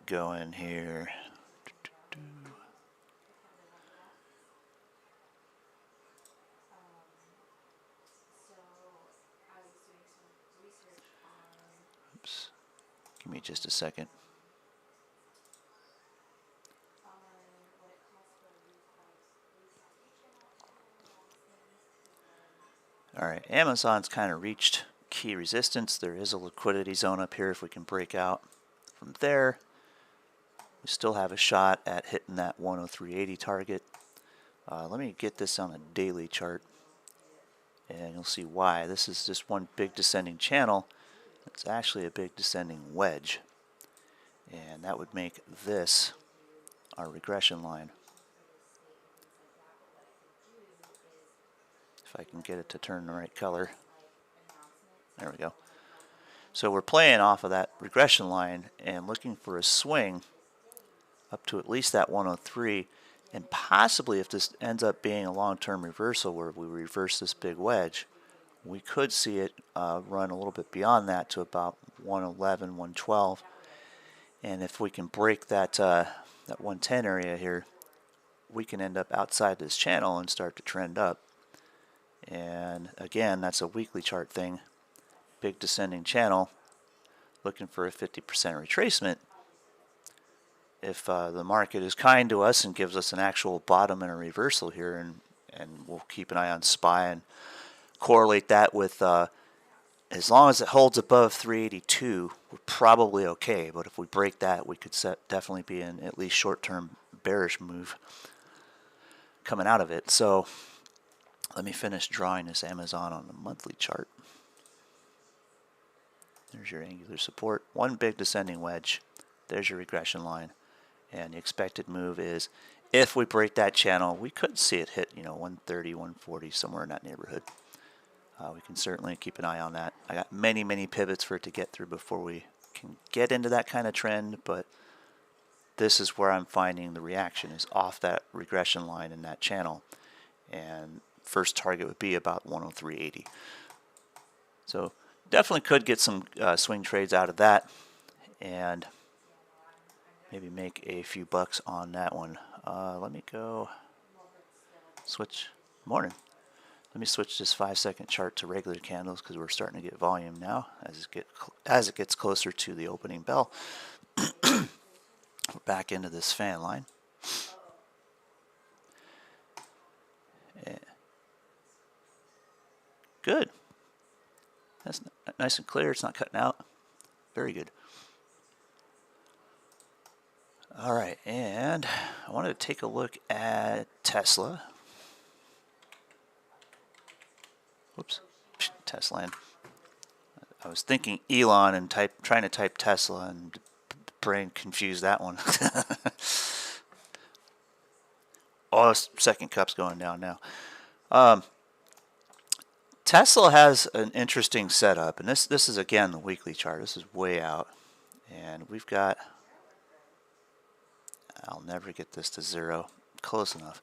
going here. Oops. Give me just a second. All right, Amazon's kind of reached key resistance. There is a liquidity zone up here if we can break out from there. We still have a shot at hitting that 103.80 target. Let me get this on a daily chart, and you'll see why. This is just one big descending channel. It's actually a big descending wedge, and that would make this our regression line. If I can get it to turn the right color. There we go. So we're playing off of that regression line and looking for a swing up to at least that 103, and possibly if this ends up being a long-term reversal where we reverse this big wedge, we could see it run a little bit beyond that to about 111, 112. And if we can break that, that 110 area here, we can end up outside this channel and start to trend up. And again, that's a weekly chart thing. Big descending channel, looking for a 50% retracement. If the market is kind to us and gives us an actual bottom and a reversal here, and we'll keep an eye on SPY and correlate that with, as long as it holds above 382, we're probably okay. But if we break that, we could definitely be in at least short-term bearish move coming out of it. So let me finish drawing this Amazon on the monthly chart. There's your angular support. One big descending wedge. There's your regression line. And the expected move is, if we break that channel, we could see it hit, 130, 140, somewhere in that neighborhood. We can certainly keep an eye on that. I got many, many pivots for it to get through before we can get into that kind of trend, but this is where I'm finding the reaction is off that regression line in that channel. And first target would be about 103.80. So definitely could get some swing trades out of that, and maybe make a few bucks on that one. Let me go switch. Morning. Let me switch this 5-second chart to regular candles because we're starting to get volume now as it gets closer to the opening bell. We're back into this fan line. Good. That's nice and clear. It's not cutting out. Very good. All right, and I wanted to take a look at Tesla. Whoops, Tesla. I was thinking Elon and trying to type Tesla, and brain confused that one. Oh, second cup's going down now. Tesla has an interesting setup, and this is again the weekly chart. This is way out, and we've got. I'll never get this to zero. Close enough.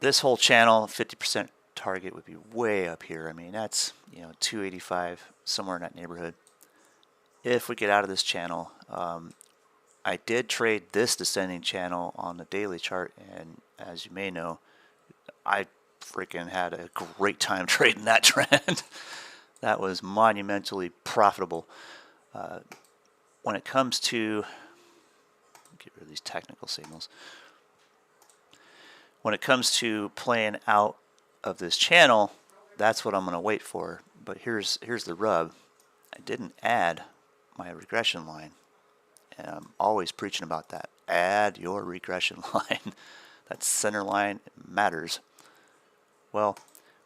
This whole channel, 50% target would be way up here. I mean, that's 285, somewhere in that neighborhood. If we get out of this channel, I did trade this descending channel on the daily chart, and as you may know, I freaking had a great time trading that trend. That was monumentally profitable. When it comes to get rid of these technical signals. When it comes to playing out of this channel, that's what I'm going to wait for. But here's the rub. I didn't add my regression line. And I'm always preaching about that. Add your regression line. That center line matters. Well,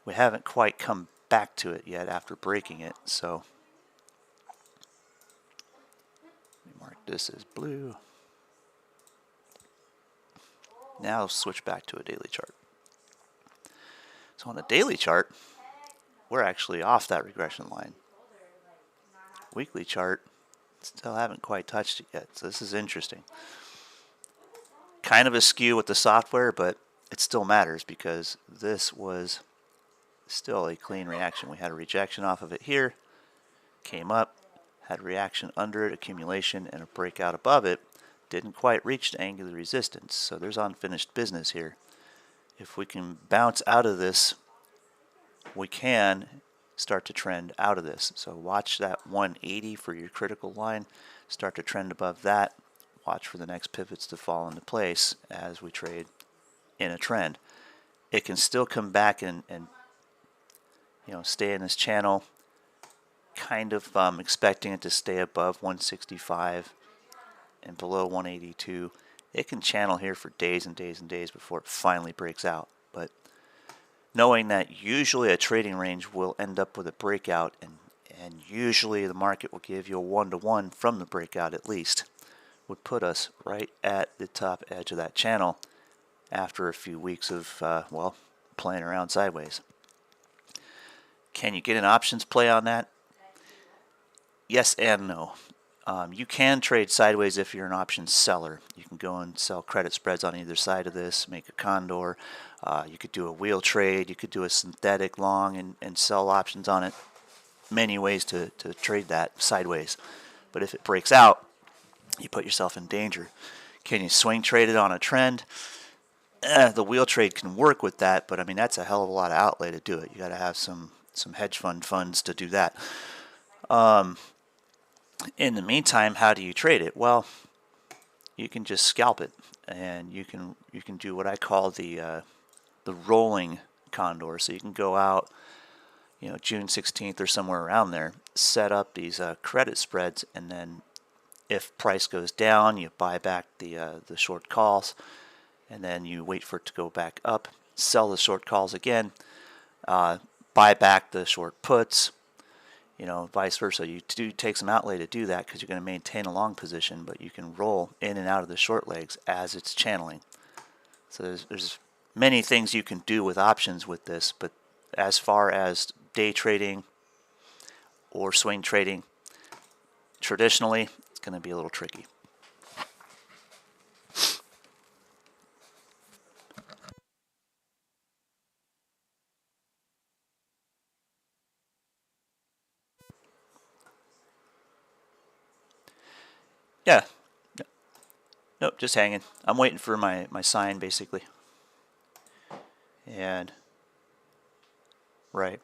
we haven't quite come back to it yet after breaking it. So let me mark this as blue. Now switch back to a daily chart. So on the daily chart, we're actually off that regression line. Weekly chart, still haven't quite touched it yet. So this is interesting. Kind of askew with the software, but it still matters because this was still a clean reaction. We had a rejection off of it here, came up, had a reaction under it, accumulation, and a breakout above it. Didn't quite reach the angular resistance, so there's unfinished business here. If we can bounce out of this, we can start to trend out of this. So watch that 180 for your critical line. Start to trend above that. Watch for the next pivots to fall into place as we trade in a trend. It can still come back and stay in this channel. Kind of expecting it to stay above 165 and below 182. It can channel here for days and days and days before it finally breaks out. But knowing that usually a trading range will end up with a breakout, and usually the market will give you a one-to-one from the breakout at least, would put us right at the top edge of that channel after a few weeks of, well, playing around sideways. Can you get an options play on that? Yes and no. You can trade sideways if you're an options seller. You can go and sell credit spreads on either side of this, make a condor. You could do a wheel trade. You could do a synthetic long and sell options on it. Many ways to trade that sideways. But if it breaks out, you put yourself in danger. Can you swing trade it on a trend? The wheel trade can work with that, but I mean that's a hell of a lot of outlay to do it. You got to have some hedge funds to do that. In the meantime, how do you trade it? Well, you can just scalp it, and you can do what I call the rolling condor. So you can go out, June 16th or somewhere around there, set up these credit spreads, and then if price goes down, you buy back the short calls, and then you wait for it to go back up, sell the short calls again, buy back the short puts. Vice versa. You do take some outlay to do that because you're going to maintain a long position, but you can roll in and out of the short legs as it's channeling. So there's many things you can do with options with this, but as far as day trading or swing trading, traditionally, it's going to be a little tricky. Yeah. Nope, just hanging. I'm waiting for my sign, basically. And, right.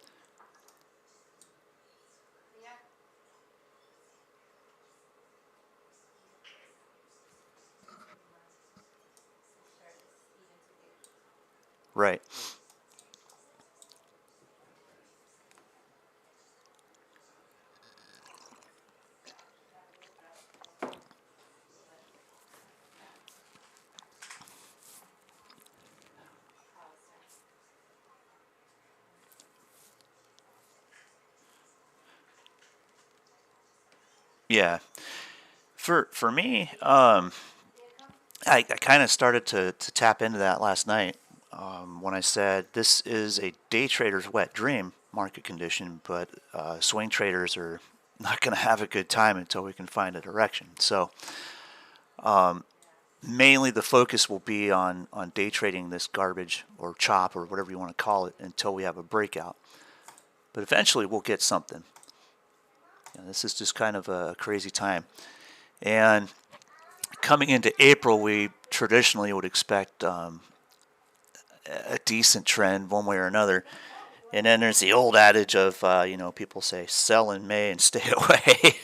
Right. Yeah. For me, I kind of started to tap into that last night when I said this is a day trader's wet dream market condition, but swing traders are not going to have a good time until we can find a direction. So mainly the focus will be on day trading this garbage or chop or whatever you want to call it until we have a breakout. But eventually we'll get something. This is just kind of a crazy time. And coming into April, we traditionally would expect a decent trend one way or another. And then there's the old adage of, people say sell in May and stay away.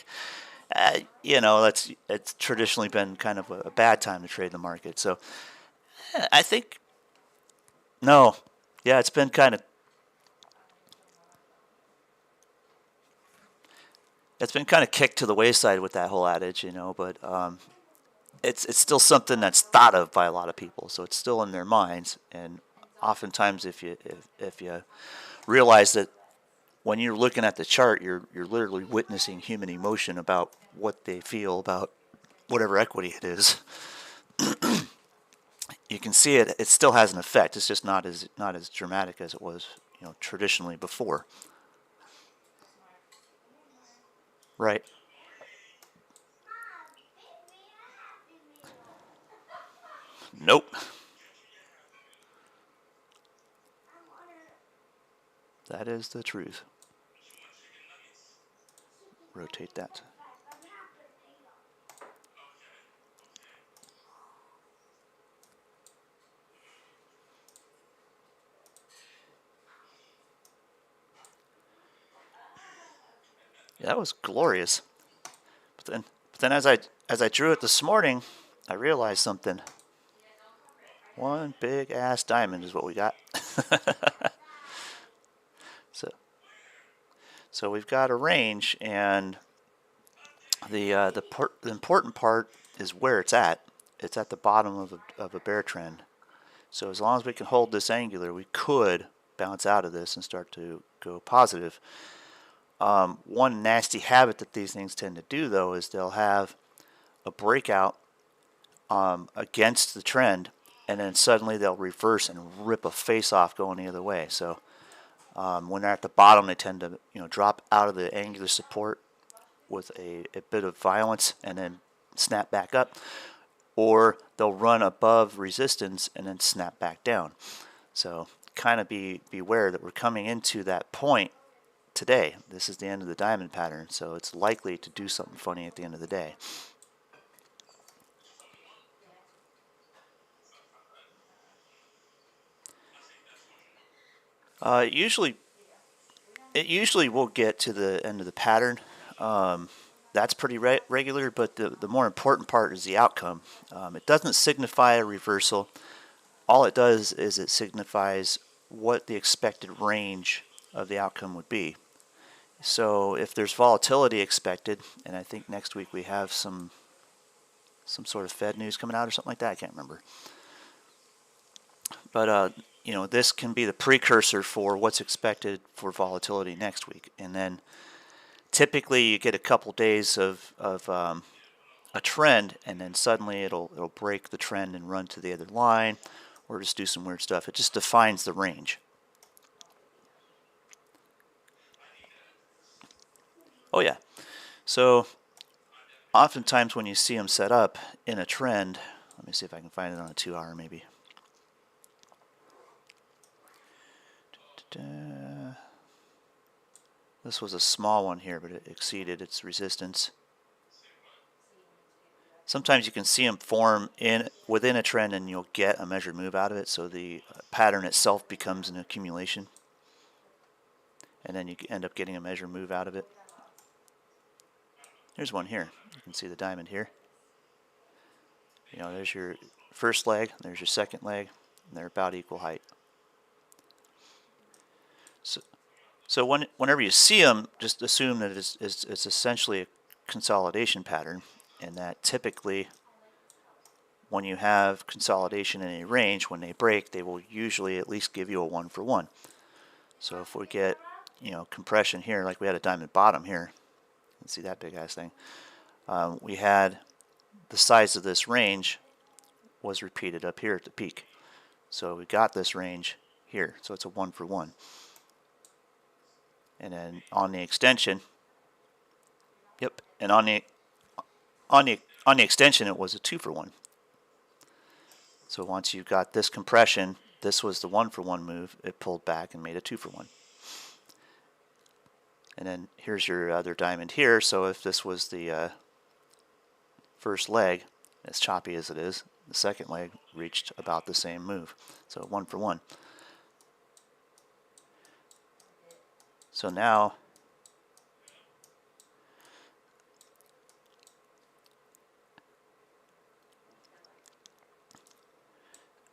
It's traditionally been kind of a bad time to trade the market. So I think, no, yeah, it's been kind of kicked to the wayside with that whole adage, but it's still something that's thought of by a lot of people, so it's still in their minds. And oftentimes, if you realize that when you're looking at the chart, you're literally witnessing human emotion about what they feel about whatever equity it is. You can see it; it still has an effect. It's just not as dramatic as it was, traditionally before. Right. Nope. That is the truth. Rotate that. Yeah, that was glorious. But then as I drew it this morning, I realized something. One big ass diamond is what we got. so so we've got a range, and the important part is where it's at. It's at the bottom of a bear trend. So as long as we can hold this angular, we could bounce out of this and start to go positive. One nasty habit that these things tend to do, though, is they'll have a breakout against the trend, and then suddenly they'll reverse and rip a face off going the other way. So when they're at the bottom, they tend to drop out of the angular support with a bit of violence and then snap back up, or they'll run above resistance and then snap back down. So kind of beware that we're coming into that point today. This is the end of the diamond pattern, so it's likely to do something funny at the end of the day. It usually will get to the end of the pattern. That's pretty regular, but the more important part is the outcome. It doesn't signify a reversal. All it does is it signifies what the expected range of the outcome would be. So if there's volatility expected, and I think next week we have some sort of Fed news coming out or something like that, I can't remember. But this can be the precursor for what's expected for volatility next week. And then typically you get a couple days of a trend, and then suddenly it'll break the trend and run to the other line, or just do some weird stuff. It just defines the range. Oh yeah. So oftentimes when you see them set up in a trend, let me see if I can find it on a 2-hour maybe. This was a small one here, but it exceeded its resistance. Sometimes you can see them form within a trend, and you'll get a measured move out of it, so the pattern itself becomes an accumulation, and then you end up getting a measured move out of it. Here's one here. You can see the diamond here. There's your first leg, there's your second leg, and they're about equal height. So whenever you see them, just assume that it's essentially a consolidation pattern, and that typically when you have consolidation in a range, when they break, they will usually at least give you a 1-for-1. So if we get compression here, like we had a diamond bottom here, you can see that big ass thing. We had the size of this range was repeated up here at the peak. So we got this range here, so it's a 1-for-1. And then on the extension, yep, and on the extension it was a 2-for-1. So once you got this compression, this was the 1-for-1 move. It pulled back and made a 2-for-1. And then here's your other diamond here. So if this was the first leg, as choppy as it is, the second leg reached about the same move. So 1-for-1. So now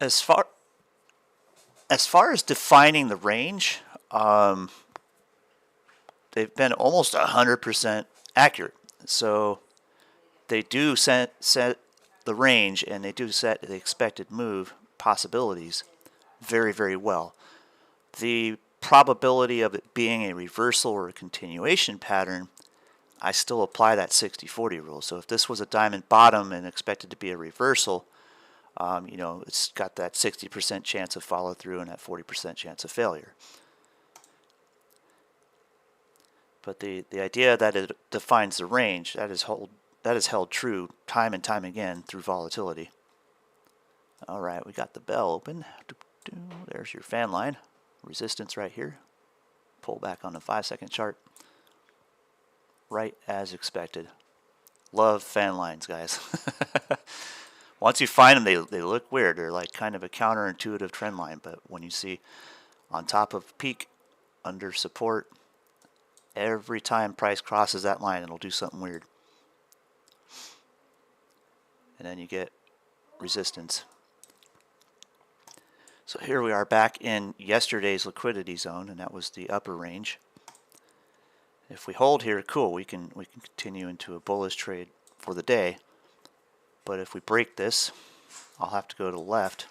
as far as defining the range, they've been almost 100% accurate. So they do set the range, and they do set the expected move possibilities very, very well. The probability of it being a reversal or a continuation pattern, I still apply that 60-40 rule. So if this was a diamond bottom and expected to be a reversal, it's got that 60% chance of follow through and that 40% chance of failure. But the idea that it defines the range, that is held true time and time again through volatility. All right, we got the bell open. There's your fan line. Resistance right here. Pull back on the 5-second chart. Right as expected. Love fan lines, guys. Once you find them, they look weird. They're like kind of a counterintuitive trend line, but when you see on top of peak, under support, Every time price crosses that line, it'll do something weird. And then you get resistance. So here we are back in yesterday's liquidity zone, and that was the upper range. If we hold here, cool, we can continue into a bullish trade for the day. But if we break this, I'll have to go to the left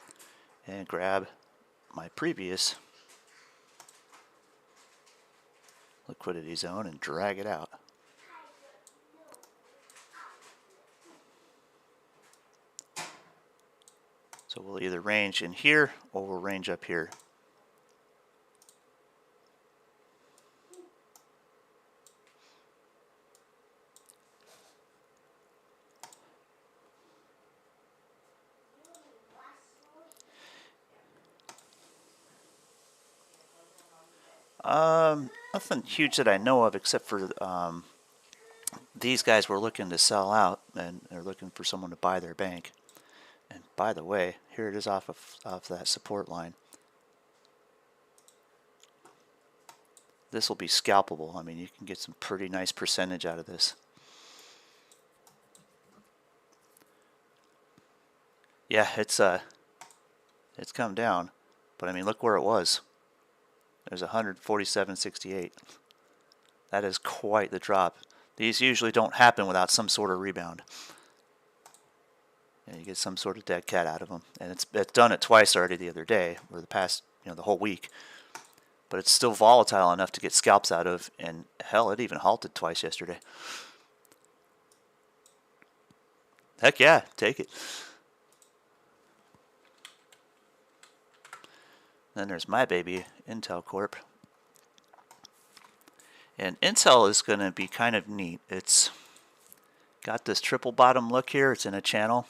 and grab my previous liquidity zone and drag it out. So we'll either range in here or we'll range up here. Nothing huge that I know of except for these guys were looking to sell out and they're looking for someone to buy their bank. And by the way, here it is off that support line. This will be scalpable. I mean, you can get some pretty nice percentage out of this. Yeah, it's come down, but I mean, look where it was. There's 147.68. That is quite the drop. These usually don't happen without some sort of rebound. You get some sort of dead cat out of them, and it's done it twice already the other day, or the past, the whole week. But it's still volatile enough to get scalps out of, and hell, it even halted twice yesterday. Heck yeah, take it. Then there's my baby, Intel Corp. And Intel is going to be kind of neat. It's got this triple bottom look here. It's in a channel.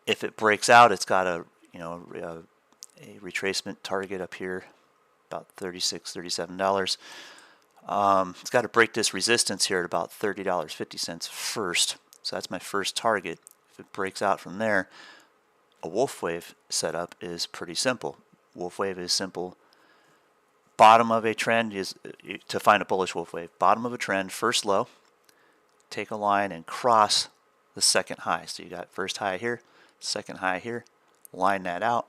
If it breaks out, it's got a retracement target up here, about $36, $37. It's got to break this resistance here at about $30.50 first. So that's my first target. If it breaks out from there, a wolf wave setup is pretty simple. Wolf wave is simple. Bottom of a trend is to find a bullish wolf wave. Bottom of a trend, first low, take a line and cross the second high. So you got first high here, second high here, line that out.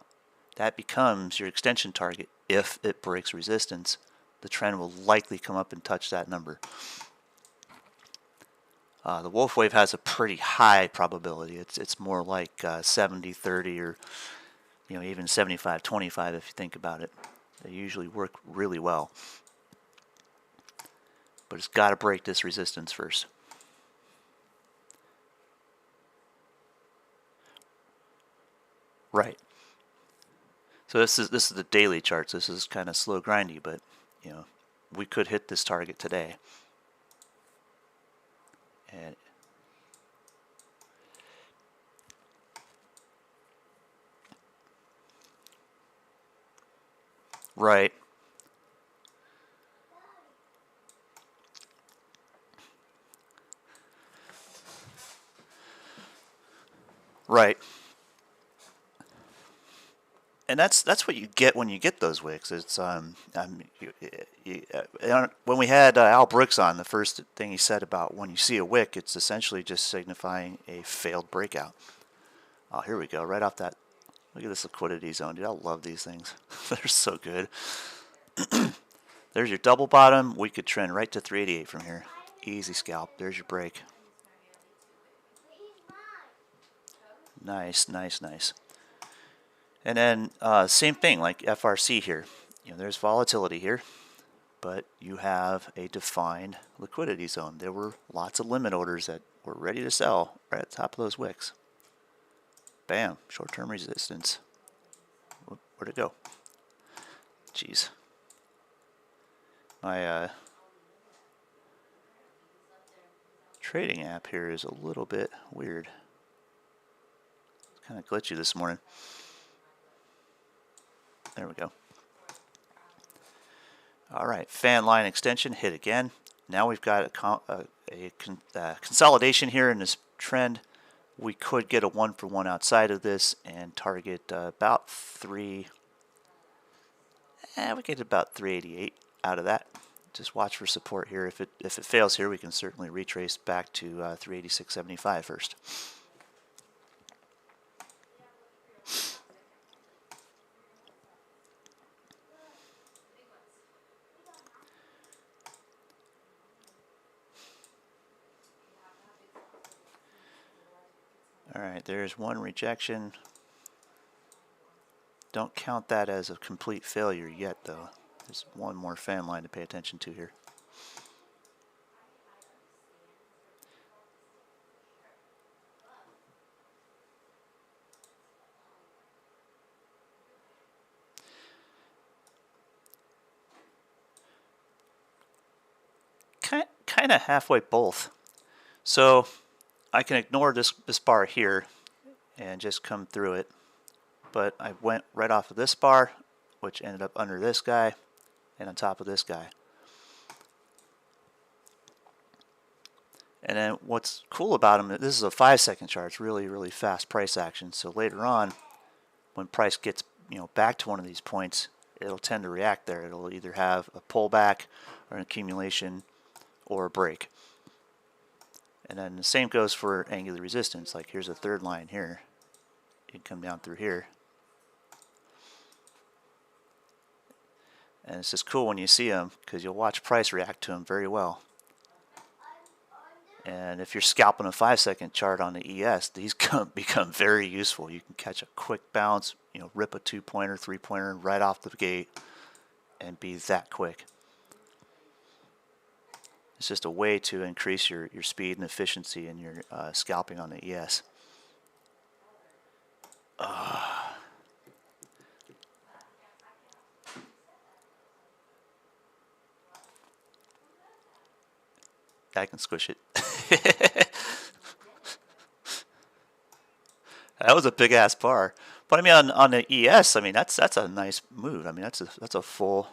That becomes your extension target. If it breaks resistance, the trend will likely come up and touch that number. The wolf wave has a pretty high probability. It's more like 70-30 or even 75-25 if you think about it. They usually work really well. But it's got to break this resistance first. Right. So this is the daily charts. This is kind of slow grindy, but we could hit this target today. And right. Right. And that's what you get when you get those wicks. It's when we had Al Brooks on, the first thing he said about when you see a wick, it's essentially just signifying a failed breakout. Oh, here we go, right off that. Look at this liquidity zone, dude. I love these things. They're so good. There's your double bottom. We could trend right to 388 from here. Easy scalp. There's your break. Nice, nice, nice. And then same thing like FRC here. There's volatility here, but you have a defined liquidity zone. There were lots of limit orders that were ready to sell right at the top of those wicks. Bam, short-term resistance. Where'd it go? Jeez. My trading app here is a little bit weird. It's kind of glitchy this morning. There we go. All right, fan line extension hit again. Now we've got a consolidation here in this trend. We could get a 1-for-1 outside of this and target about 3. We get about 388. out of that. Just watch for support here. If it fails here, we can certainly retrace back to 386.75 first. All right, there's one rejection. Don't count that as a complete failure yet, though. There's one more fan line to pay attention to here. Kind of halfway both. So I can ignore this bar here and just come through it. But I went right off of this bar, which ended up under this guy and on top of this guy. And then what's cool about them, this is a 5-second chart. It's really, really fast price action. So later on, when price gets back to one of these points, it'll tend to react there. It'll either have a pullback or an accumulation or a break. And then the same goes for angular resistance. Like here's a third line here. You can come down through here. And it's just cool when you see them because you'll watch price react to them very well. And if you're scalping a 5-second chart on the ES, these become very useful. You can catch a quick bounce, rip a 2-pointer, 3-pointer right off the gate and be that quick. It's just a way to increase your speed and efficiency in your scalping on the ES. I can squish it. That was a big ass bar. But I mean on the ES, I mean that's a nice move. I mean that's a full,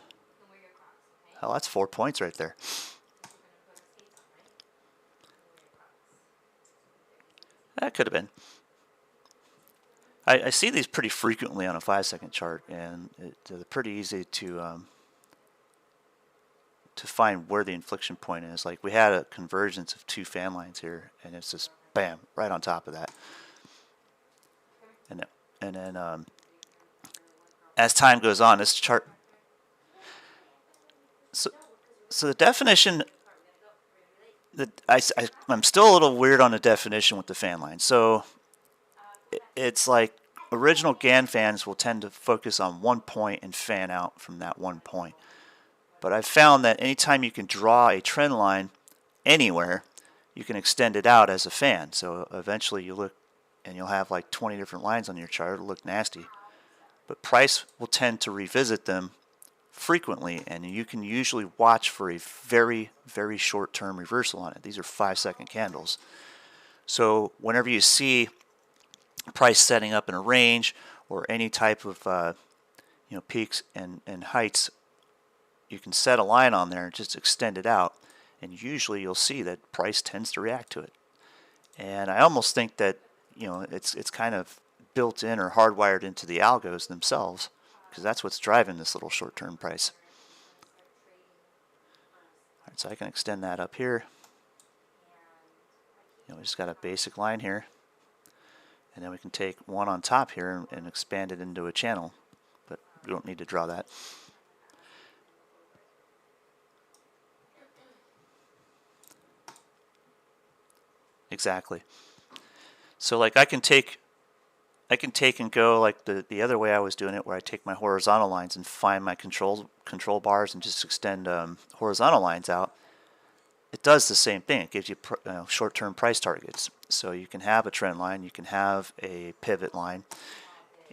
hell, that's 4 points right there. That could have been. I see these pretty frequently on a 5-second chart, and they're pretty easy to find where the inflection point is. Like we had a convergence of 2 fan lines here, and it's just bam, right on top of that. And then as time goes on, this chart. So the definition. I'm still a little weird on the definition with the fan line. So it's like original GAN fans will tend to focus on one point and fan out from that one point. But I've found that anytime you can draw a trend line anywhere, you can extend it out as a fan. So eventually you look and you'll have like 20 different lines on your chart. It'll look nasty. But price will tend to revisit them frequently, and you can usually watch for a very, very short-term reversal on it. These are 5-second candles. So whenever you see price setting up in a range or any type of peaks and heights, you can set a line on there and just extend it out, and usually you'll see that price tends to react to it. And I almost think that it's kind of built in or hardwired into the algos themselves, because that's what's driving this little short-term price. All right, so I can extend that up here. We just got a basic line here, and then we can take one on top here and expand it into a channel, but we don't need to draw that. Exactly. So like I can take and go like the other way I was doing it, where I take my horizontal lines and find my control bars and just extend horizontal lines out. It does the same thing. It gives you short-term price targets. So you can have a trend line, you can have a pivot line,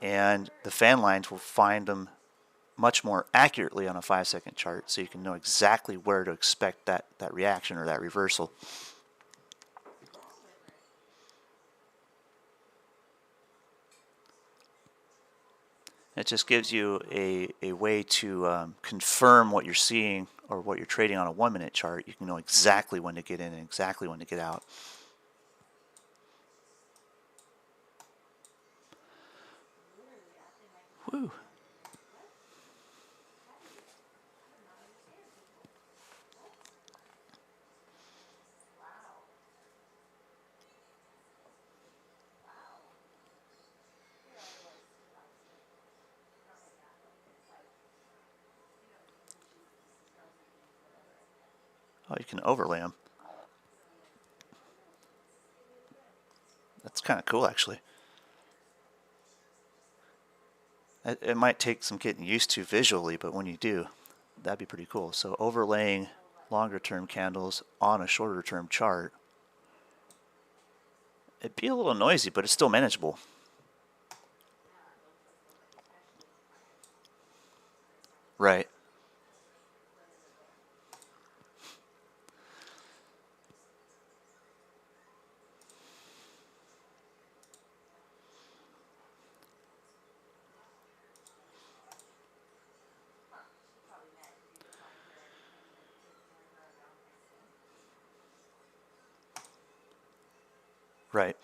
and the fan lines will find them much more accurately on a 5-second chart, so you can know exactly where to expect that reaction or that reversal. It just gives you a way to confirm what you're seeing or what you're trading on a 1-minute chart. You can know exactly when to get in and exactly when to get out. Woo. Oh, you can overlay them. That's kind of cool, actually. It might take some getting used to visually, but when you do, that'd be pretty cool. So overlaying longer term candles on a shorter term chart. It'd be a little noisy, but it's still manageable. Right. Right.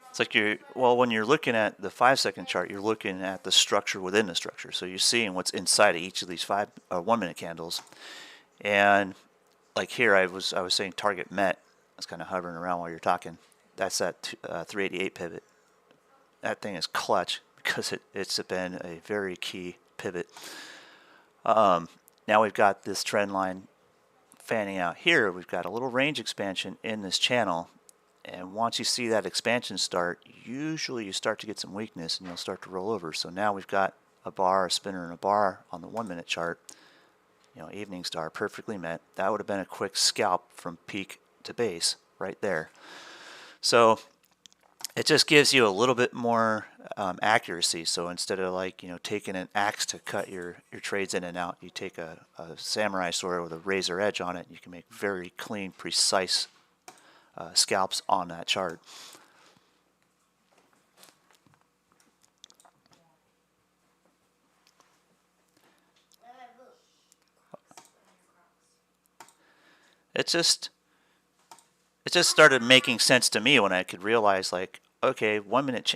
It's like when you're looking at the 5-second chart, you're looking at the structure within the structure. So you're seeing what's inside of each of these 1-minute candles. And like here, I was saying target met. I was kind of hovering around while you're talking. That's that 388 pivot. That thing is clutch because it's been a very key pivot. Now we've got this trend line fanning out here. We've got a little range expansion in this channel. And once you see that expansion start, usually you start to get some weakness and you'll start to roll over. So now we've got a bar, a spinner, and a bar on the 1-minute chart. You know, evening star perfectly met. That would have been a quick scalp from peak to base right there. So it just gives you a little bit more accuracy. So instead of taking an axe to cut your trades in and out, you take a samurai sword with a razor edge on it. You can make very clean, precise scalps on that chart. It just started making sense to me when I could realize, like, okay, 1-minute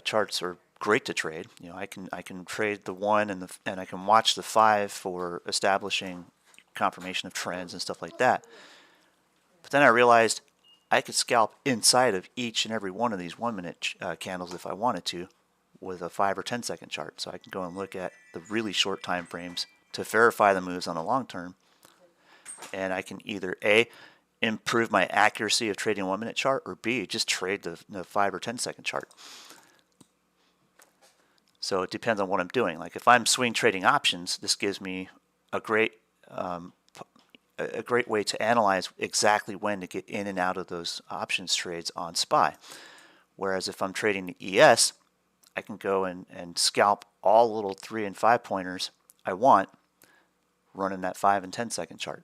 charts are great to trade. You know, I can trade the 1 and I can watch the 5 for establishing confirmation of trends and stuff like that. But then I realized I could scalp inside of each and every one of these 1-minute candles if I wanted to with a 5 or 10-second chart. So I can go and look at the really short time frames to verify the moves on the long term. And I can either A, improve my accuracy of trading a 1-minute chart, or B, just trade the 5 or 10-second chart. So it depends on what I'm doing. Like if I'm swing trading options, this gives me a great way to analyze exactly when to get in and out of those options trades on SPY. Whereas if I'm trading the ES, I can go and scalp all little 3 and 5 pointers I want running that 5 and 10-second chart.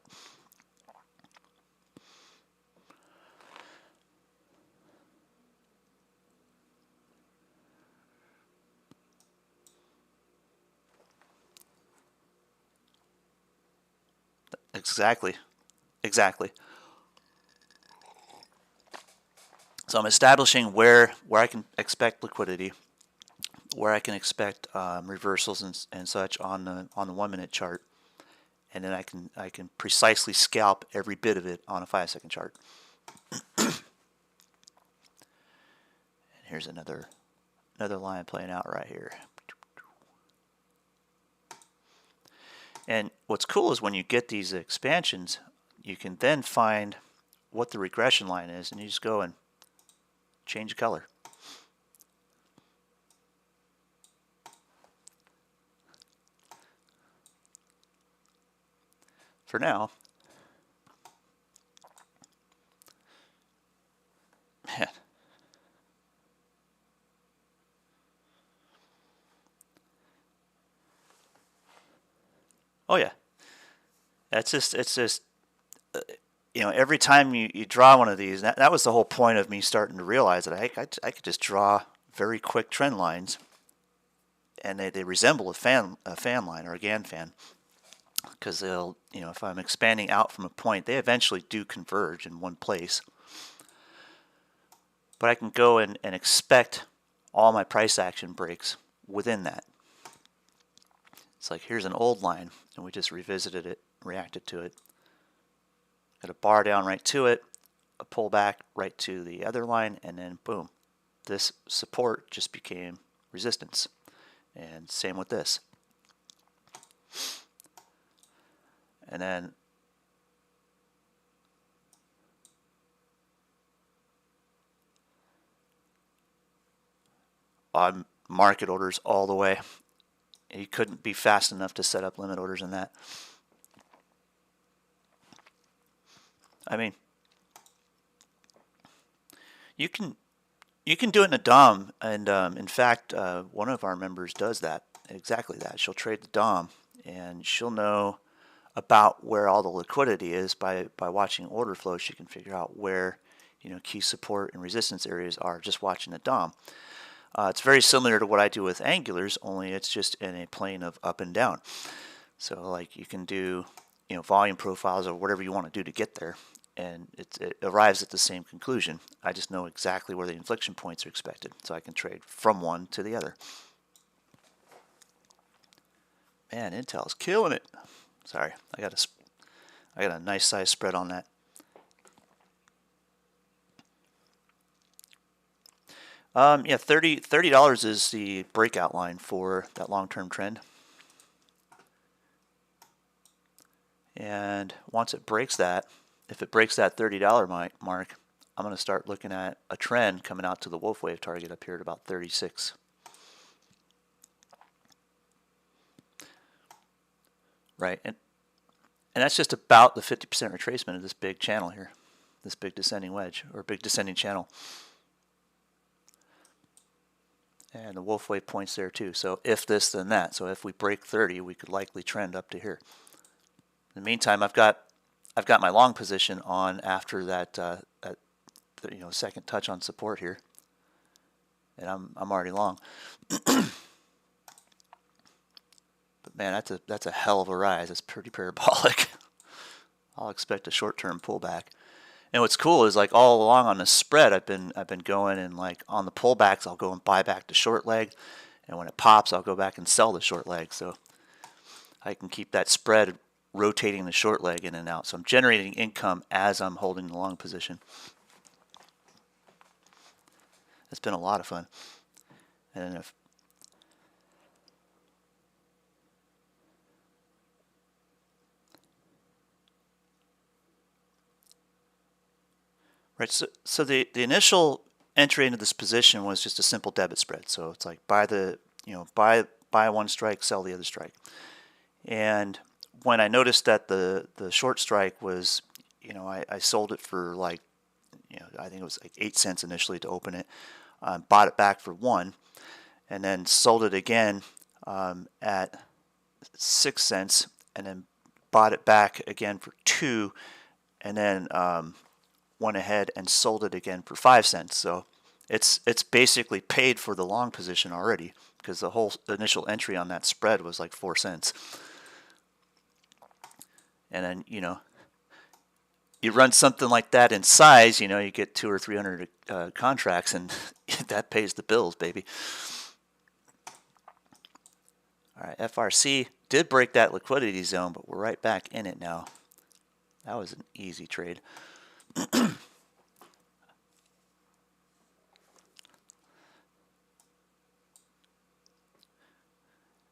Exactly. So I'm establishing where I can expect liquidity, where I can expect reversals and such on the 1-minute chart, and then I can precisely scalp every bit of it on a 5-second chart. And here's another line playing out right here. And what's cool is when you get these expansions, you can then find what the regression line is, and you just go and change the color. For now, man. Oh yeah, it's just you know, every time you draw one of these, that was the whole point of me starting to realize that I could just draw very quick trend lines, and they resemble a fan line or a GAN fan, because they'll, you know, if I'm expanding out from a point, they eventually do converge in one place. But I can go and expect all my price action breaks within that. It's like, here's an old line, and we just revisited it, reacted to it. Got a bar down right to it, a pullback right to the other line, and then boom, this support just became resistance. And same with this. And then on market orders all the way. You couldn't be fast enough to set up limit orders in that. I mean, you can do it in a DOM, and in fact, one of our members does that, exactly that. She'll trade the DOM, and she'll know about where all the liquidity is by watching order flow. She can figure out where, you know, key support and resistance areas are just watching the DOM. It's very similar to what I do with angulars, only it's just in a plane of up and down. So like you can do, you know, volume profiles or whatever you want to do to get there, and it arrives at the same conclusion. I just know exactly where the inflection points are expected, so I can trade from one to the other. Man, Intel's killing it. Sorry, I got a nice size spread on that. Yeah, $30 is the breakout line for that long-term trend. And once it breaks that, if it breaks that $30 mark, I'm going to start looking at a trend coming out to the wolf wave target up here at about 36. Right, and that's just about the 50% retracement of this big channel here, this big descending wedge, or big descending channel. And the wolf wave points there too. So if this, then that. So if we break 30, we could likely trend up to here. In the meantime, I've got my long position on after that, you know, second touch on support here, and I'm already long. But man, that's a hell of a rise. It's pretty parabolic. I'll expect a short-term pullback. And what's cool is like all along on the spread, I've been going, and like on the pullbacks, I'll go and buy back the short leg, and when it pops, I'll go back and sell the short leg. So I can keep that spread rotating the short leg in and out. So I'm generating income as I'm holding the long position. It's been a lot of fun. And if right, so the initial entry into this position was just a simple debit spread. So it's like buy one strike, sell the other strike. And when I noticed that the short strike was, you know, I sold it for like, you know, I think it was like 8 cents initially to open it, bought it back for 1, and then sold it again at 6 cents, and then bought it back again for 2, and then went ahead and sold it again for 5 cents. So it's basically paid for the long position already, because the whole initial entry on that spread was like 4 cents. And then, you know, you run something like that in size, you know, you get 200 or 300 contracts, and that pays the bills, baby. All right, FRC did break that liquidity zone, but we're right back in it now. That was an easy trade.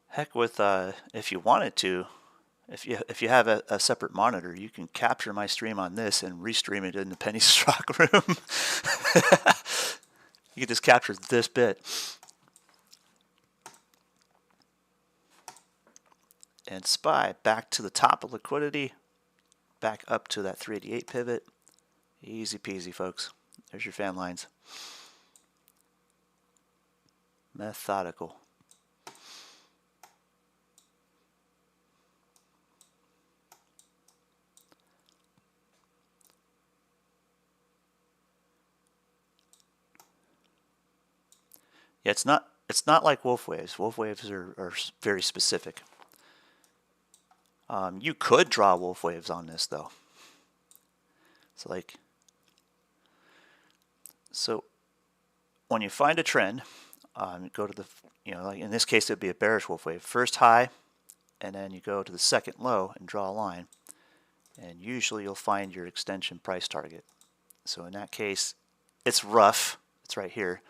Heck with if you wanted to, if you have a separate monitor, you can capture my stream on this and restream it in the penny stock room. You can just capture this bit and SPY back to the top of liquidity, back up to that 388 pivot. Easy peasy, folks. There's your fan lines. Methodical. Yeah, it's not like wolf waves. Wolf waves are very specific. You could draw wolf waves on this though. So when you find a trend, go to the, you know, like in this case it'd be a bearish wolf wave. First high, and then you go to the second low and draw a line, and usually you'll find your extension price target. So in that case, it's rough. It's right here.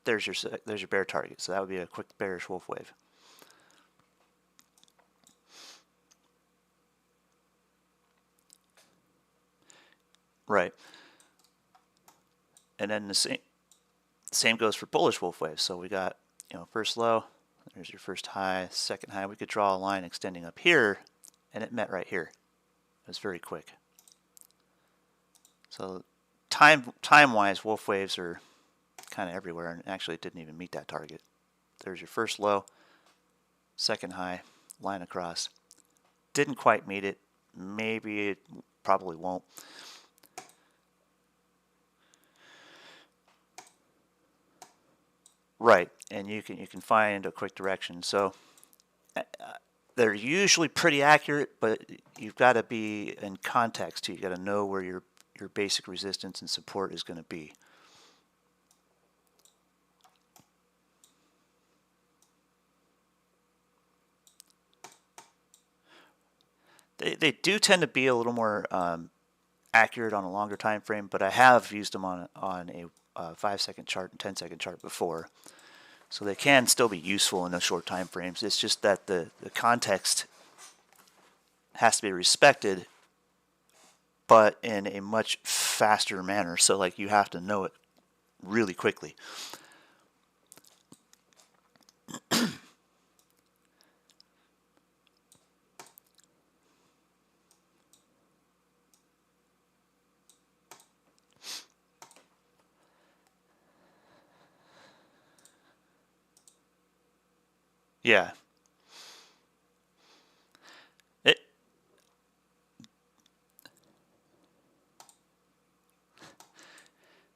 there's your bear target. So that would be a quick bearish wolf wave. Right. And then the same goes for bullish wolf waves. So we got, first low, there's your first high, second high. We could draw a line extending up here, and it met right here. It was very quick. So time-wise, wolf waves are kind of everywhere, and actually it didn't even meet that target. There's your first low, second high, line across. Didn't quite meet it. Maybe it probably won't. Right, and you can find a quick direction. So they're usually pretty accurate, but you've got to be in context too. You got to know where your basic resistance and support is going to be. They do tend to be a little more accurate on a longer time frame, but I have used them on a 5-second chart and 10-second chart before. So they can still be useful in those short time frames. It's just that the context has to be respected, but in a much faster manner. So like you have to know it really quickly. Yeah.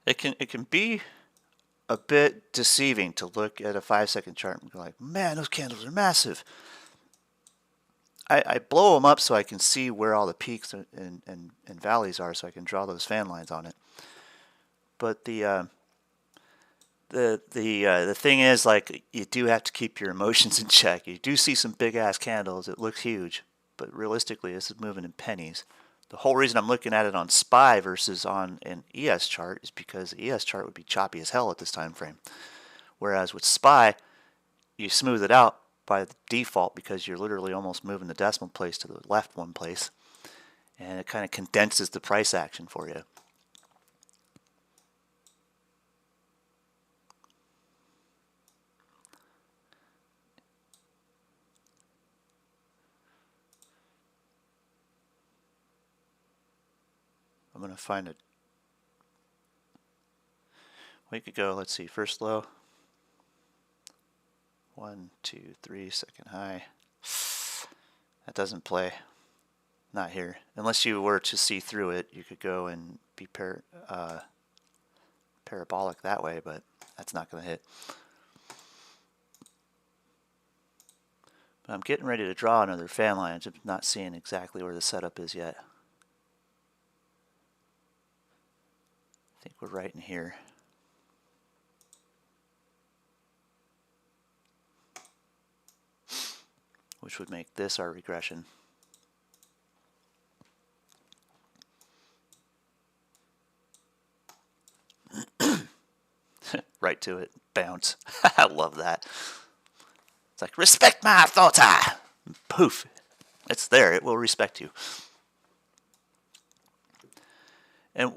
It can be a bit deceiving to look at a 5-second chart and go like, man, those candles are massive. I blow them up so I can see where all the peaks and valleys are, so I can draw those fan lines on it. But the thing is, like, you do have to keep your emotions in check. You do see some big ass candles. It looks huge, but realistically, this is moving in pennies. The whole reason I'm looking at it on SPY versus on an ES chart is because the ES chart would be choppy as hell at this time frame. Whereas with SPY, you smooth it out by default because you're literally almost moving the decimal place to the left one place. And it kind of condenses the price action for you. I'm going to find it. We could go, let's see, first low. 1, 2, 3, second high. That doesn't play. Not here. Unless you were to see through it, you could go and be parabolic that way, but that's not going to hit. But I'm getting ready to draw another fan line. I'm just not seeing exactly where the setup is yet. I think we're right in here. Which would make this our regression. Right to it. Bounce. I love that. It's like, respect my authority. Poof. It's there. It will respect you. And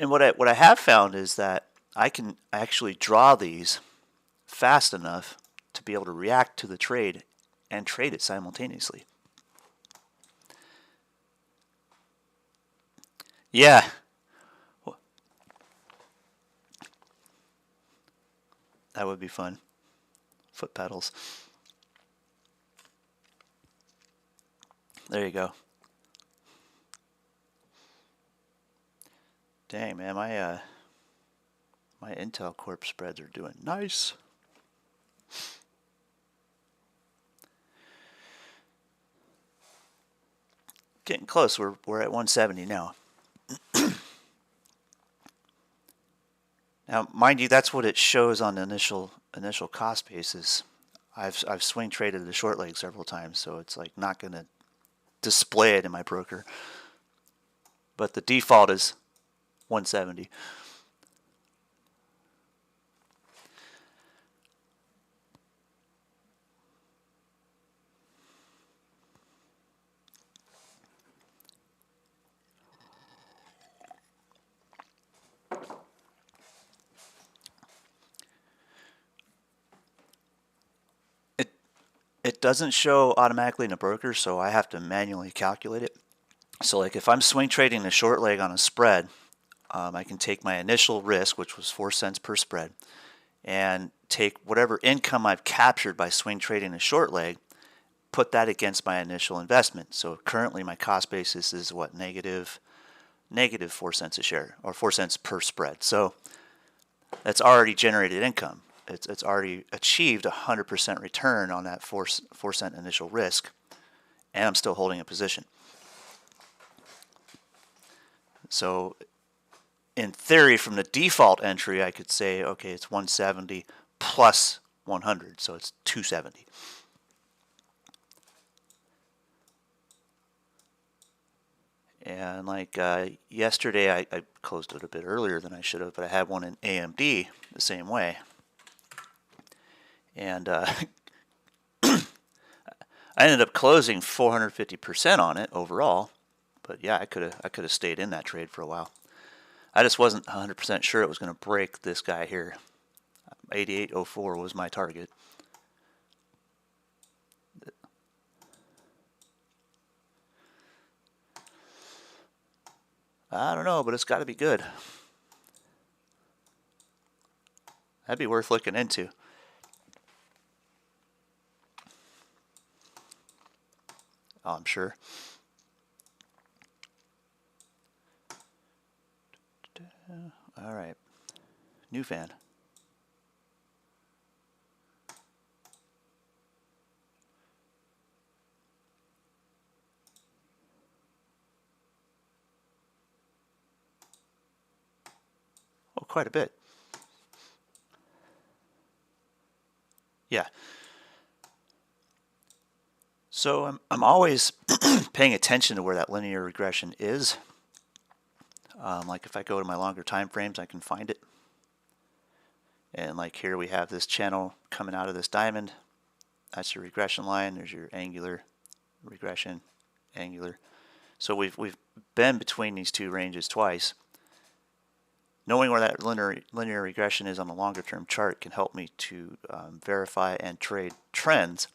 what I have found is that I can actually draw these fast enough to be able to react to the trade and trade it simultaneously. Yeah. That would be fun. Foot pedals. There you go. Dang, man, my Intel Corp spreads are doing nice. Getting close. We're at 170 now. Now, mind you, that's what it shows on the initial cost basis. I've swing traded the short leg several times, so it's like not going to display it in my broker. But the default is 170. it doesn't show automatically in the broker, so I have to manually calculate it. So like if I'm swing trading the short leg on a spread, I can take my initial risk, which was 4 cents per spread, and take whatever income I've captured by swing trading a short leg, put that against my initial investment. So currently my cost basis is what, negative 4 cents a share, or 4 cents per spread. So that's already generated income. It's already achieved 100% return on that 4 cent initial risk, and I'm still holding a position. So in theory, from the default entry, I could say, okay, it's 170 plus 100, so it's 270. And like yesterday, I closed it a bit earlier than I should have, but I had one in AMD the same way. And I ended up closing 450% on it overall. But yeah, I could have stayed in that trade for a while. I just wasn't 100% sure it was going to break this guy here. 88.04 was my target. I don't know, but it's got to be good. That'd be worth looking into. Oh, I'm sure. All right. New fan. Oh, quite a bit. Yeah. So I'm always paying attention to where that linear regression is. Like if I go to my longer time frames, I can find it. And like here we have this channel coming out of this diamond. That's your regression line. There's your angular regression, angular. So we've been between these two ranges twice. Knowing where that linear regression is on a longer term chart can help me to verify and trade trends.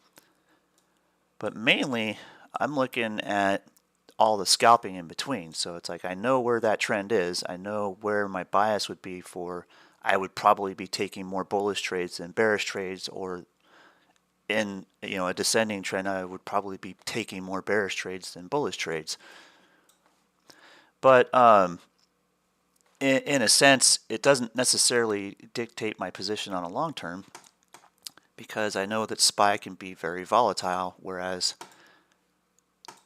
But mainly, I'm looking at all the scalping in between. So it's like I know where that trend is. I know where my bias would be for. I would probably be taking more bullish trades than bearish trades, or in a descending trend, I would probably be taking more bearish trades than bullish trades. But in a sense, it doesn't necessarily dictate my position on a long term, because I know that SPY can be very volatile, whereas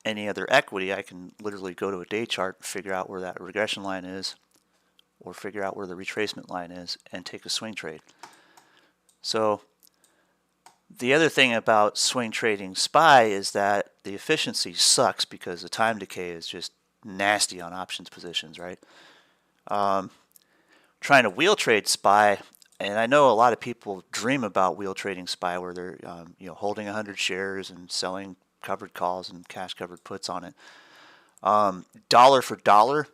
any other equity, I can literally go to a day chart and figure out where that regression line is, or figure out where the retracement line is, and take a swing trade. So the other thing about swing trading SPY is that the efficiency sucks because the time decay is just nasty on options positions, right? Trying to wheel trade SPY, and I know a lot of people dream about wheel trading SPY where they're holding 100 shares and selling covered calls and cash covered puts on it. Dollar for dollar,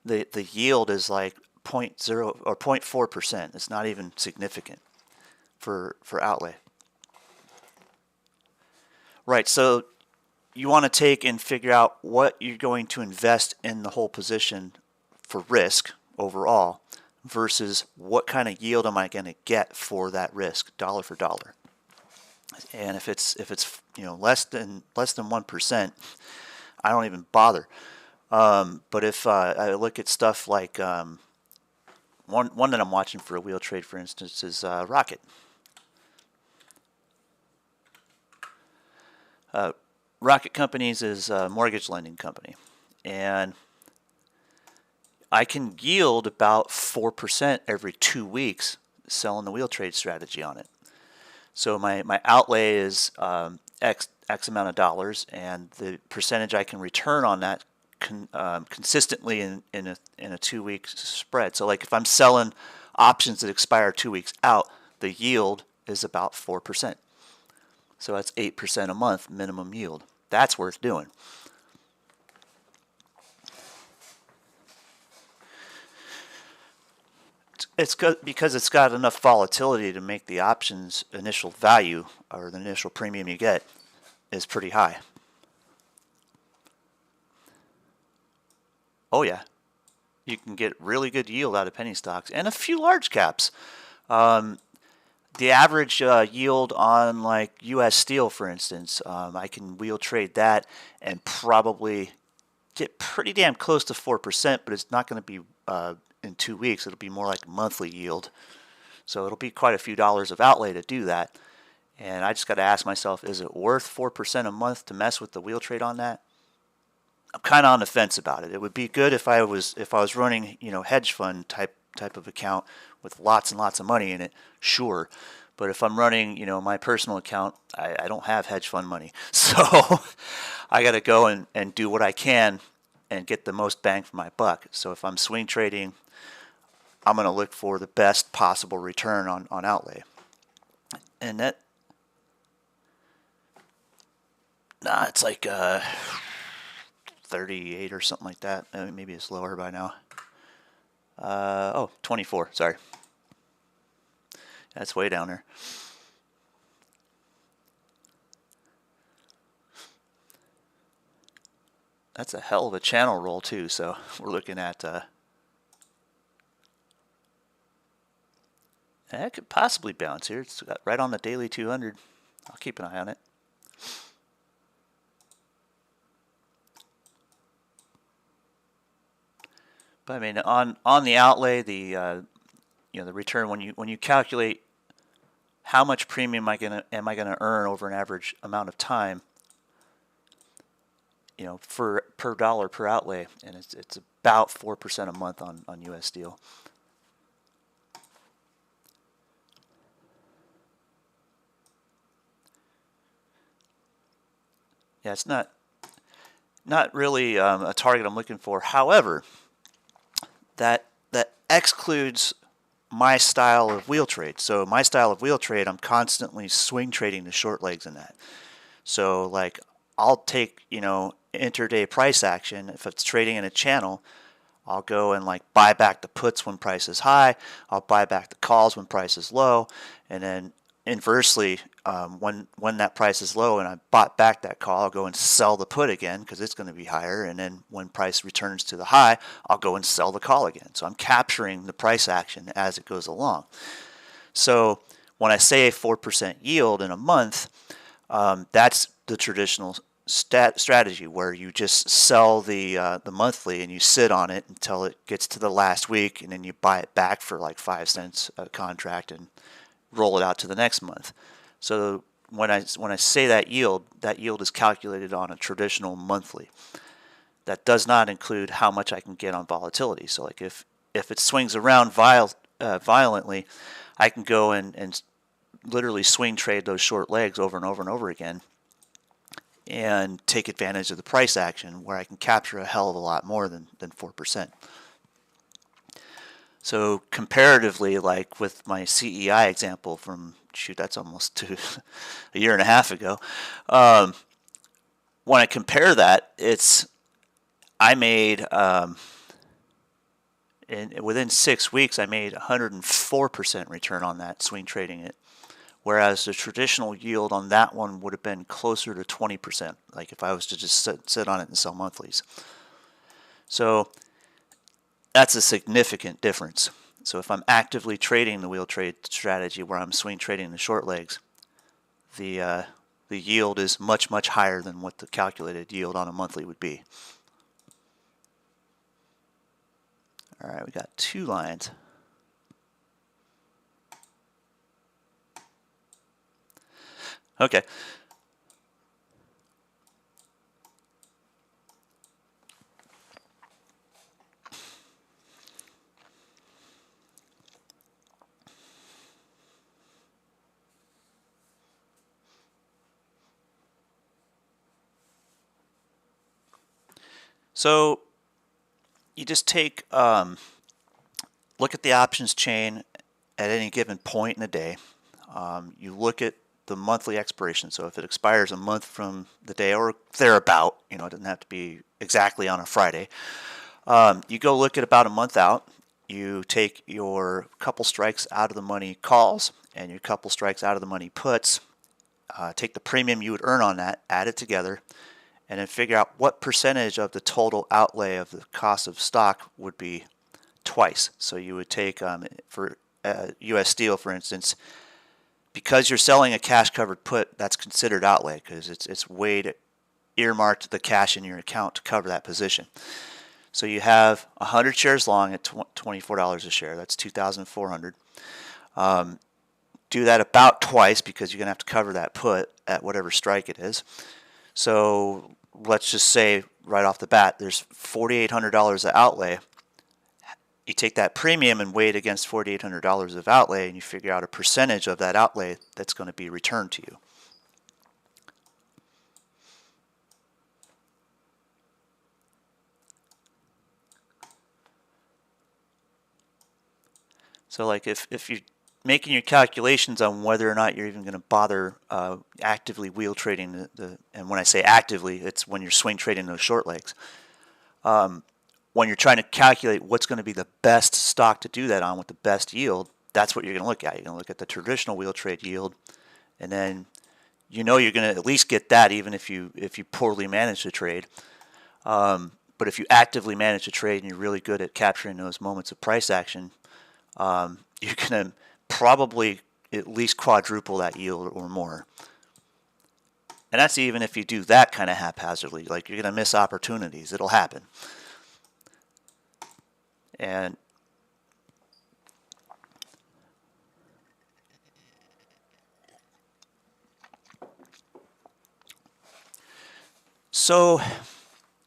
the yield is like 0.0 or 0.4%. It's not even significant for outlay. Right, so you want to take and figure out what you're going to invest in the whole position for risk overall versus what kind of yield am I going to get for that risk, dollar for dollar. And if it's less than 1%, I don't even bother. But if I look at stuff like one that I'm watching for a wheel trade, for instance, is Rocket. Rocket Companies is a mortgage lending company, and I can yield about 4% every 2 weeks selling the wheel trade strategy on it. So my outlay is X amount of dollars, and the percentage I can return on that consistently in a 2 week spread. So like if I'm selling options that expire 2 weeks out, the yield is about 4%. So that's 8% a month minimum yield. That's worth doing. because it's got enough volatility to make the options initial value, or the initial premium you get, is pretty high. Oh yeah, you can get really good yield out of penny stocks and a few large caps. The average yield on like U.S. Steel, for instance, I can wheel trade that and probably get pretty damn close to 4%, but it's not going to be in 2 weeks. It'll be more like monthly yield. So it'll be quite a few dollars of outlay to do that. And I just got to ask myself, is it worth 4% a month to mess with the wheel trade on that? I'm kind of on the fence about it. It would be good if I was running, hedge fund type of account with lots and lots of money in it, sure. But if I'm running, my personal account, I don't have hedge fund money. So I got to go and do what I can and get the most bang for my buck. So if I'm swing trading, I'm going to look for the best possible return on outlay. And that, it's like 38 or something like that. Maybe it's lower by now. 24, sorry. That's way down there. That's a hell of a channel roll too, so we're looking at that could possibly bounce here. It's got right on the daily 200. I'll keep an eye on it. But I mean, on the outlay, the the return, when you calculate how much premium am I gonna earn over an average amount of time, for per dollar per outlay, and it's about 4% a month on U.S. Steel. Yeah, it's not really a target I'm looking for. However, that excludes my style of wheel trade. So my style of wheel trade, I'm constantly swing trading the short legs in that. So like I'll take, intraday price action. If it's trading in a channel, I'll go and like buy back the puts when price is high. I'll buy back the calls when price is low. And then inversely, when that price is low and I bought back that call, I'll go and sell the put again because it's going to be higher. And then when price returns to the high, I'll go and sell the call again. So I'm capturing the price action as it goes along. So when I say a 4% yield in a month, that's the traditional strategy where you just sell the monthly and you sit on it until it gets to the last week, and then you buy it back for like 5 cents a contract and roll it out to the next month. So when I say that yield is calculated on a traditional monthly. That does not include how much I can get on volatility. So like if it swings around violently, I can go and literally swing trade those short legs over and over and over again and take advantage of the price action where I can capture a hell of a lot more than 4%. So comparatively, like with my CEI example from, that's almost a year and a half ago, when I compare that, I made, within 6 weeks, I made 104% return on that swing trading it. Whereas the traditional yield on that one would have been closer to 20%, like if I was to just sit on it and sell monthlies. So that's a significant difference. So if I'm actively trading the wheel trade strategy where I'm swing trading the short legs, the yield is much, much higher than what the calculated yield on a monthly would be. All right, we got 2 lines. Okay. So you just take, look at the options chain at any given point in the day. You look at the monthly expiration. So if it expires a month from the day or thereabout, it doesn't have to be exactly on a Friday. You go look at about a month out you take your couple strikes out of the money calls and your couple strikes out of the money puts, take the premium you would earn on that, add it together, and then figure out what percentage of the total outlay of the cost of stock would be twice. So you would take, for U.S. Steel, for instance, because you're selling a cash covered put, that's considered outlay because it's weighed, earmarked the cash in your account to cover that position. So you have 100 shares long at $24 a share. That's $2,400. Do that about twice because you're going to have to cover that put at whatever strike it is. So let's just say right off the bat, there's $4,800 of outlay. You take that premium and weigh it against $4,800 of outlay, and you figure out a percentage of that outlay that's going to be returned to you. So like if you're making your calculations on whether or not you're even going to bother actively wheel trading, and when I say actively, it's when you're swing trading those short legs. When you're trying to calculate what's going to be the best stock to do that on with the best yield, that's what you're going to look at. You're going to look at the traditional wheel trade yield, and then you know you're going to at least get that even if you poorly manage the trade. But if you actively manage the trade and you're really good at capturing those moments of price action, you're going to probably at least quadruple that yield or more. And that's even if you do that kind of haphazardly. Like, you're going to miss opportunities. It'll happen. And so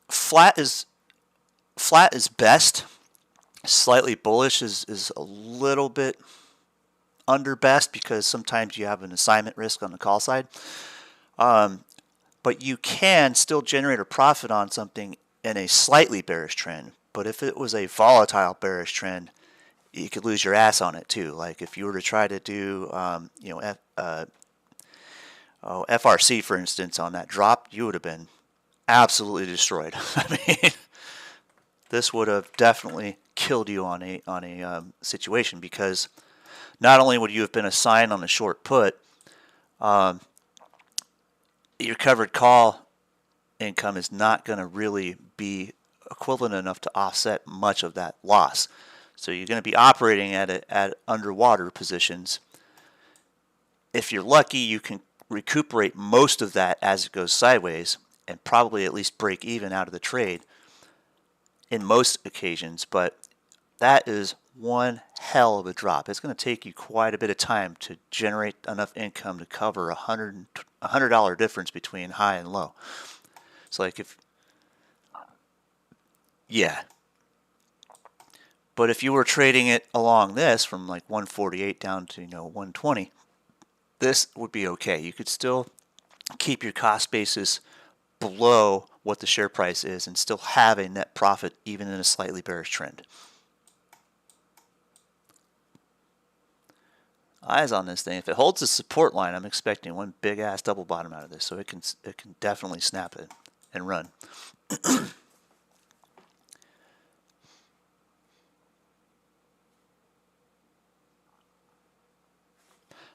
flat is best. Slightly bullish is a little bit under best because sometimes you have an assignment risk on the call side. But you can still generate a profit on something in a slightly bearish trend. But if it was a volatile bearish trend, you could lose your ass on it too. Like if you were to try to do, FRC, for instance, on that drop, you would have been absolutely destroyed. I mean, this would have definitely killed you on a situation, because not only would you have been assigned on a short put, your covered call income is not going to really be equivalent enough to offset much of that loss. So you're going to be operating at underwater positions. If you're lucky, you can recuperate most of that as it goes sideways and probably at least break even out of the trade in most occasions, but that is one hell of a drop. It's going to take you quite a bit of time to generate enough income to cover $100 difference between high and low. So like yeah. But if you were trading it along this from like 148 down to 120, this would be okay. You could still keep your cost basis below what the share price is and still have a net profit even in a slightly bearish trend. Eyes on this thing. If it holds the support line, I'm expecting one big ass double bottom out of this, so it can definitely snap it and run.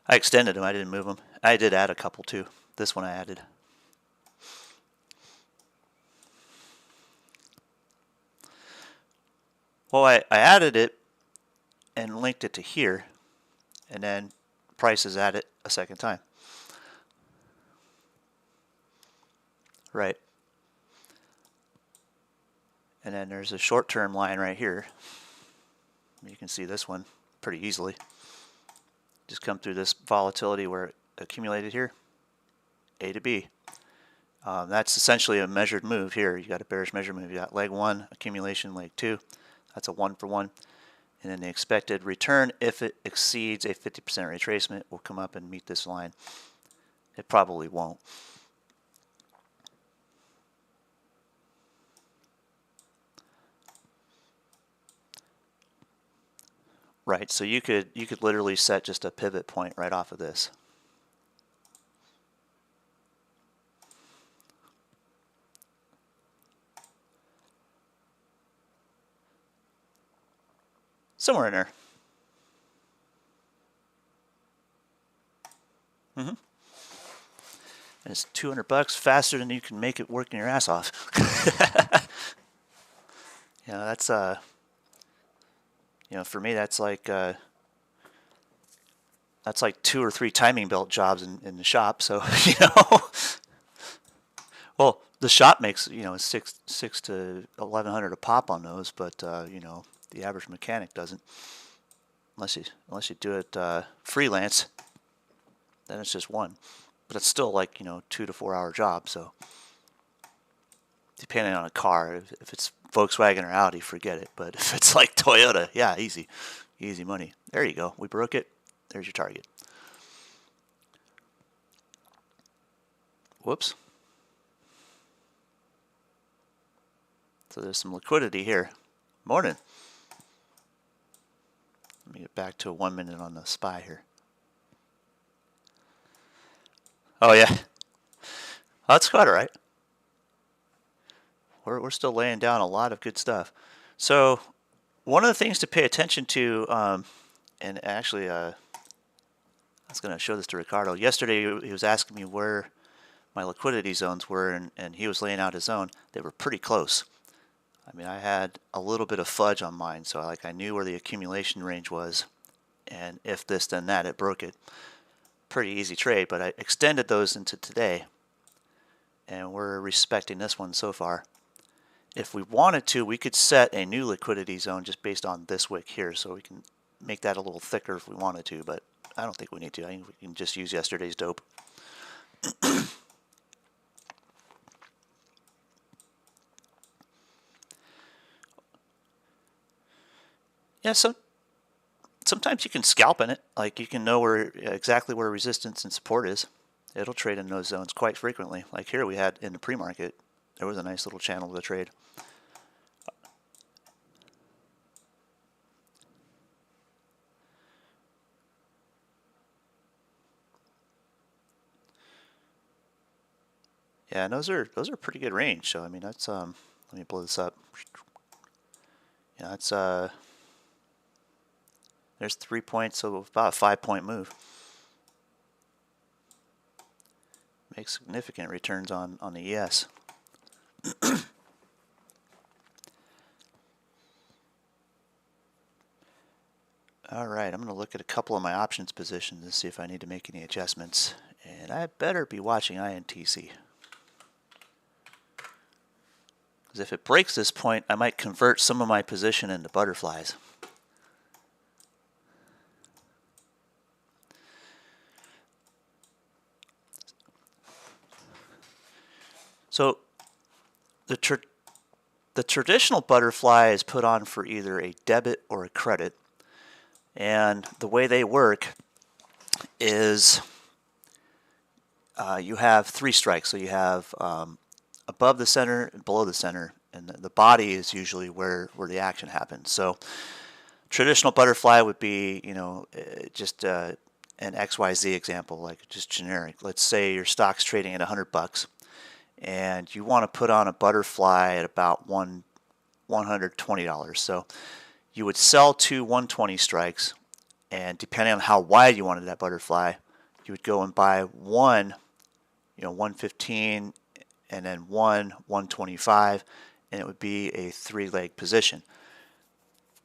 I extended them. I didn't move them. I did add a couple too. This one I added. Well, I added it and linked it to here, and then prices at it a second time. Right. And then there's a short-term line right here. You can see this one pretty easily. Just come through this volatility where it accumulated here, A to B. That's essentially a measured move here. You got a bearish measured move. You got leg 1, accumulation, leg 2. That's a 1-for-1. And then the expected return, if it exceeds a 50% retracement, will come up and meet this line. It probably won't. Right, so you could literally set just a pivot point right off of this. somewhere in there. And it's $200 faster than you can make it working your ass off. That's for me that's like 2 or 3 timing belt jobs in the shop. So well, the shop makes six to 1,100 a pop on those, but the average mechanic doesn't, unless you do it freelance. Then it's just one, but it's still like 2 to 4 hour job. So depending on a car, if it's Volkswagen or Audi, forget it. But if it's like Toyota, yeah, easy money. There you go. We broke it. There's your target. Whoops. So there's some liquidity here. Morning. Let me get back to 1 minute on the SPY here. Oh yeah, that's quite all right. We're still laying down a lot of good stuff. So one of the things to pay attention to, and actually I was going to show this to Ricardo. Yesterday he was asking me where my liquidity zones were, and he was laying out his own. They were pretty close. I mean, I had a little bit of fudge on mine, so I knew where the accumulation range was, and if this then that, it broke it. Pretty easy trade, but I extended those into today, and we're respecting this one so far. If we wanted to, we could set a new liquidity zone just based on this wick here, so we can make that a little thicker if we wanted to, but I don't think we need to. I think we can just use yesterday's dope. Yeah, so sometimes you can scalp in it. Like you can know exactly where resistance and support is. It'll trade in those zones quite frequently. Like here we had in the pre-market, there was a nice little channel to trade. Yeah, and those are pretty good range. So I mean that's let me blow this up. Yeah, that's there's 3 points, so about a 5-point move. Makes significant returns on the ES. All right, I'm going to look at a couple of my options positions and see if I need to make any adjustments. And I better be watching INTC. Because if it breaks this point, I might convert some of my position into butterflies. So the traditional butterfly is put on for either a debit or a credit. And the way they work is you have 3 strikes. So you have above the center and below the center, and the body is usually where the action happens. So traditional butterfly would be, just an XYZ example, like just generic. Let's say your stock's trading at $100, and you want to put on a butterfly at about $120. So you would sell 2 120 strikes, and depending on how wide you wanted that butterfly, you would go and buy one, 115, and then 125, and it would be a 3-leg position.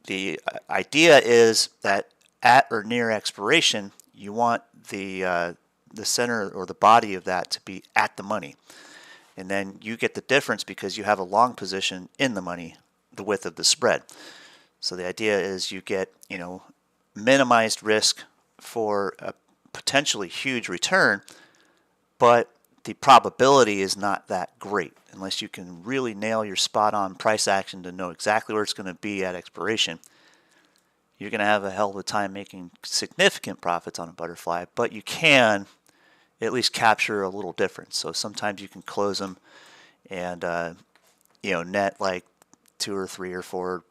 The idea is that at or near expiration, you want the center or the body of that to be at the money. And then you get the difference because you have a long position in the money, the width of the spread. So the idea is you get, minimized risk for a potentially huge return, but the probability is not that great unless you can really nail your spot on price action to know exactly where it's going to be at expiration. You're going to have a hell of a time making significant profits on a butterfly, but you can at least capture a little difference. So sometimes you can close them and net like $2 or $3 or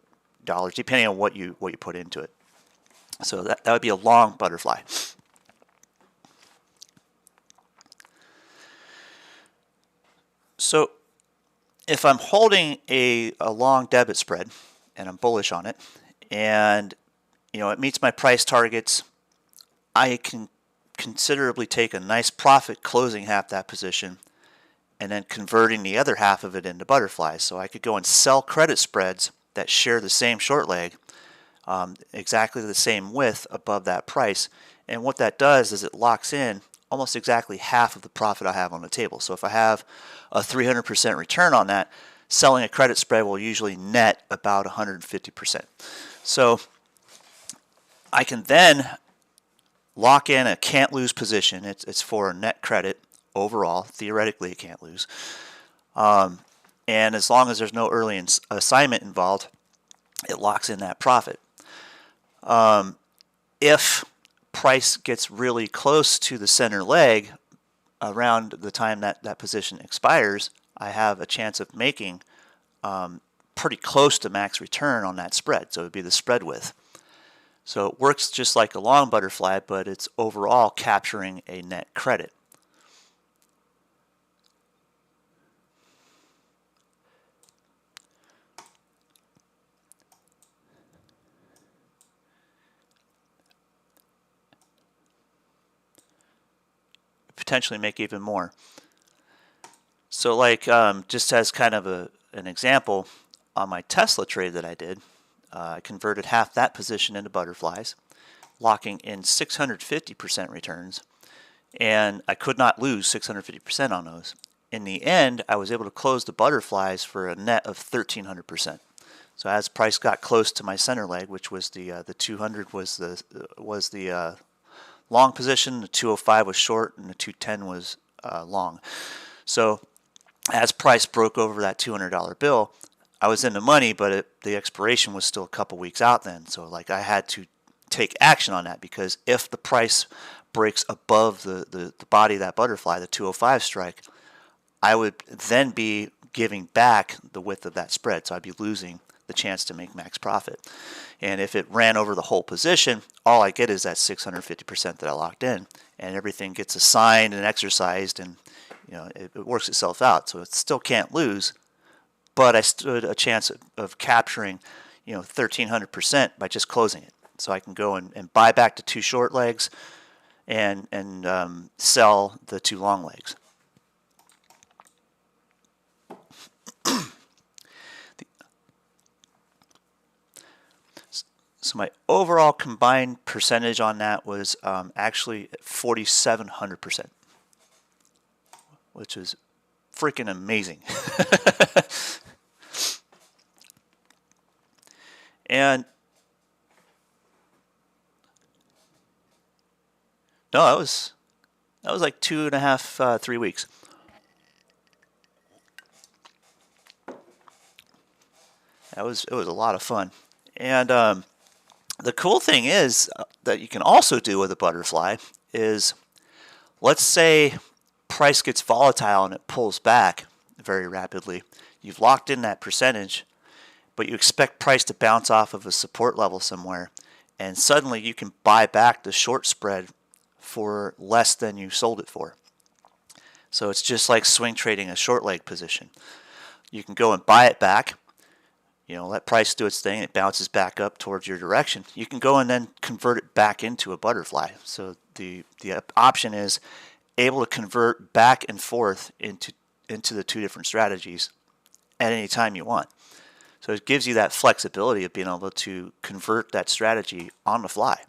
$4, depending on what you put into it. So that would be a long butterfly. So if I'm holding a long debit spread and I'm bullish on it, and it meets my price targets, I can considerably take a nice profit closing half that position and then converting the other half of it into butterflies. So I could go and sell credit spreads that share the same short leg, exactly the same width above that price. And what that does is it locks in almost exactly half of the profit I have on the table. So if I have a 300% return on that, selling a credit spread will usually net about 150%. So I can then lock in a can't lose position. It's for a net credit overall. Theoretically, it can't lose. And as long as there's no early assignment involved, it locks in that profit. If price gets really close to the center leg around the time that position expires, I have a chance of making pretty close to max return on that spread. So it would be the spread width. So it works just like a long butterfly, but it's overall capturing a net credit. Potentially make even more. So like just as kind of an example, on my Tesla trade that I did, I converted half that position into butterflies, locking in 650% returns, and I could not lose 650% on those. In the end, I was able to close the butterflies for a net of 1,300%. So as price got close to my center leg, which was the 200 was the long position, the 205 was short, and the 210 was long. So as price broke over that $200 bill, I was in the money, but the expiration was still a couple weeks out then. So like I had to take action on that, because if the price breaks above the body of that butterfly, the 205 strike, I would then be giving back the width of that spread. So I'd be losing the chance to make max profit. And if it ran over the whole position, all I get is that 650% that I locked in, and everything gets assigned and exercised, and it works itself out. So it still can't lose, but I stood a chance of capturing 1,300% by just closing it. So I can go and buy back the two short legs and sell the two long legs. So my overall combined percentage on that was actually 4,700%, which is freaking amazing. And no, that was like 2.5, 3 weeks. It was a lot of fun. And the cool thing is that you can also do with a butterfly is, let's say price gets volatile and it pulls back very rapidly. You've locked in that percentage, but you expect price to bounce off of a support level somewhere, and suddenly you can buy back the short spread for less than you sold it for. So it's just like swing trading a short leg position. You can go and buy it back, let price do its thing, it bounces back up towards your direction. You can go and then convert it back into a butterfly. So the option is able to convert back and forth into the two different strategies at any time you want. So it gives you that flexibility of being able to convert that strategy on the fly.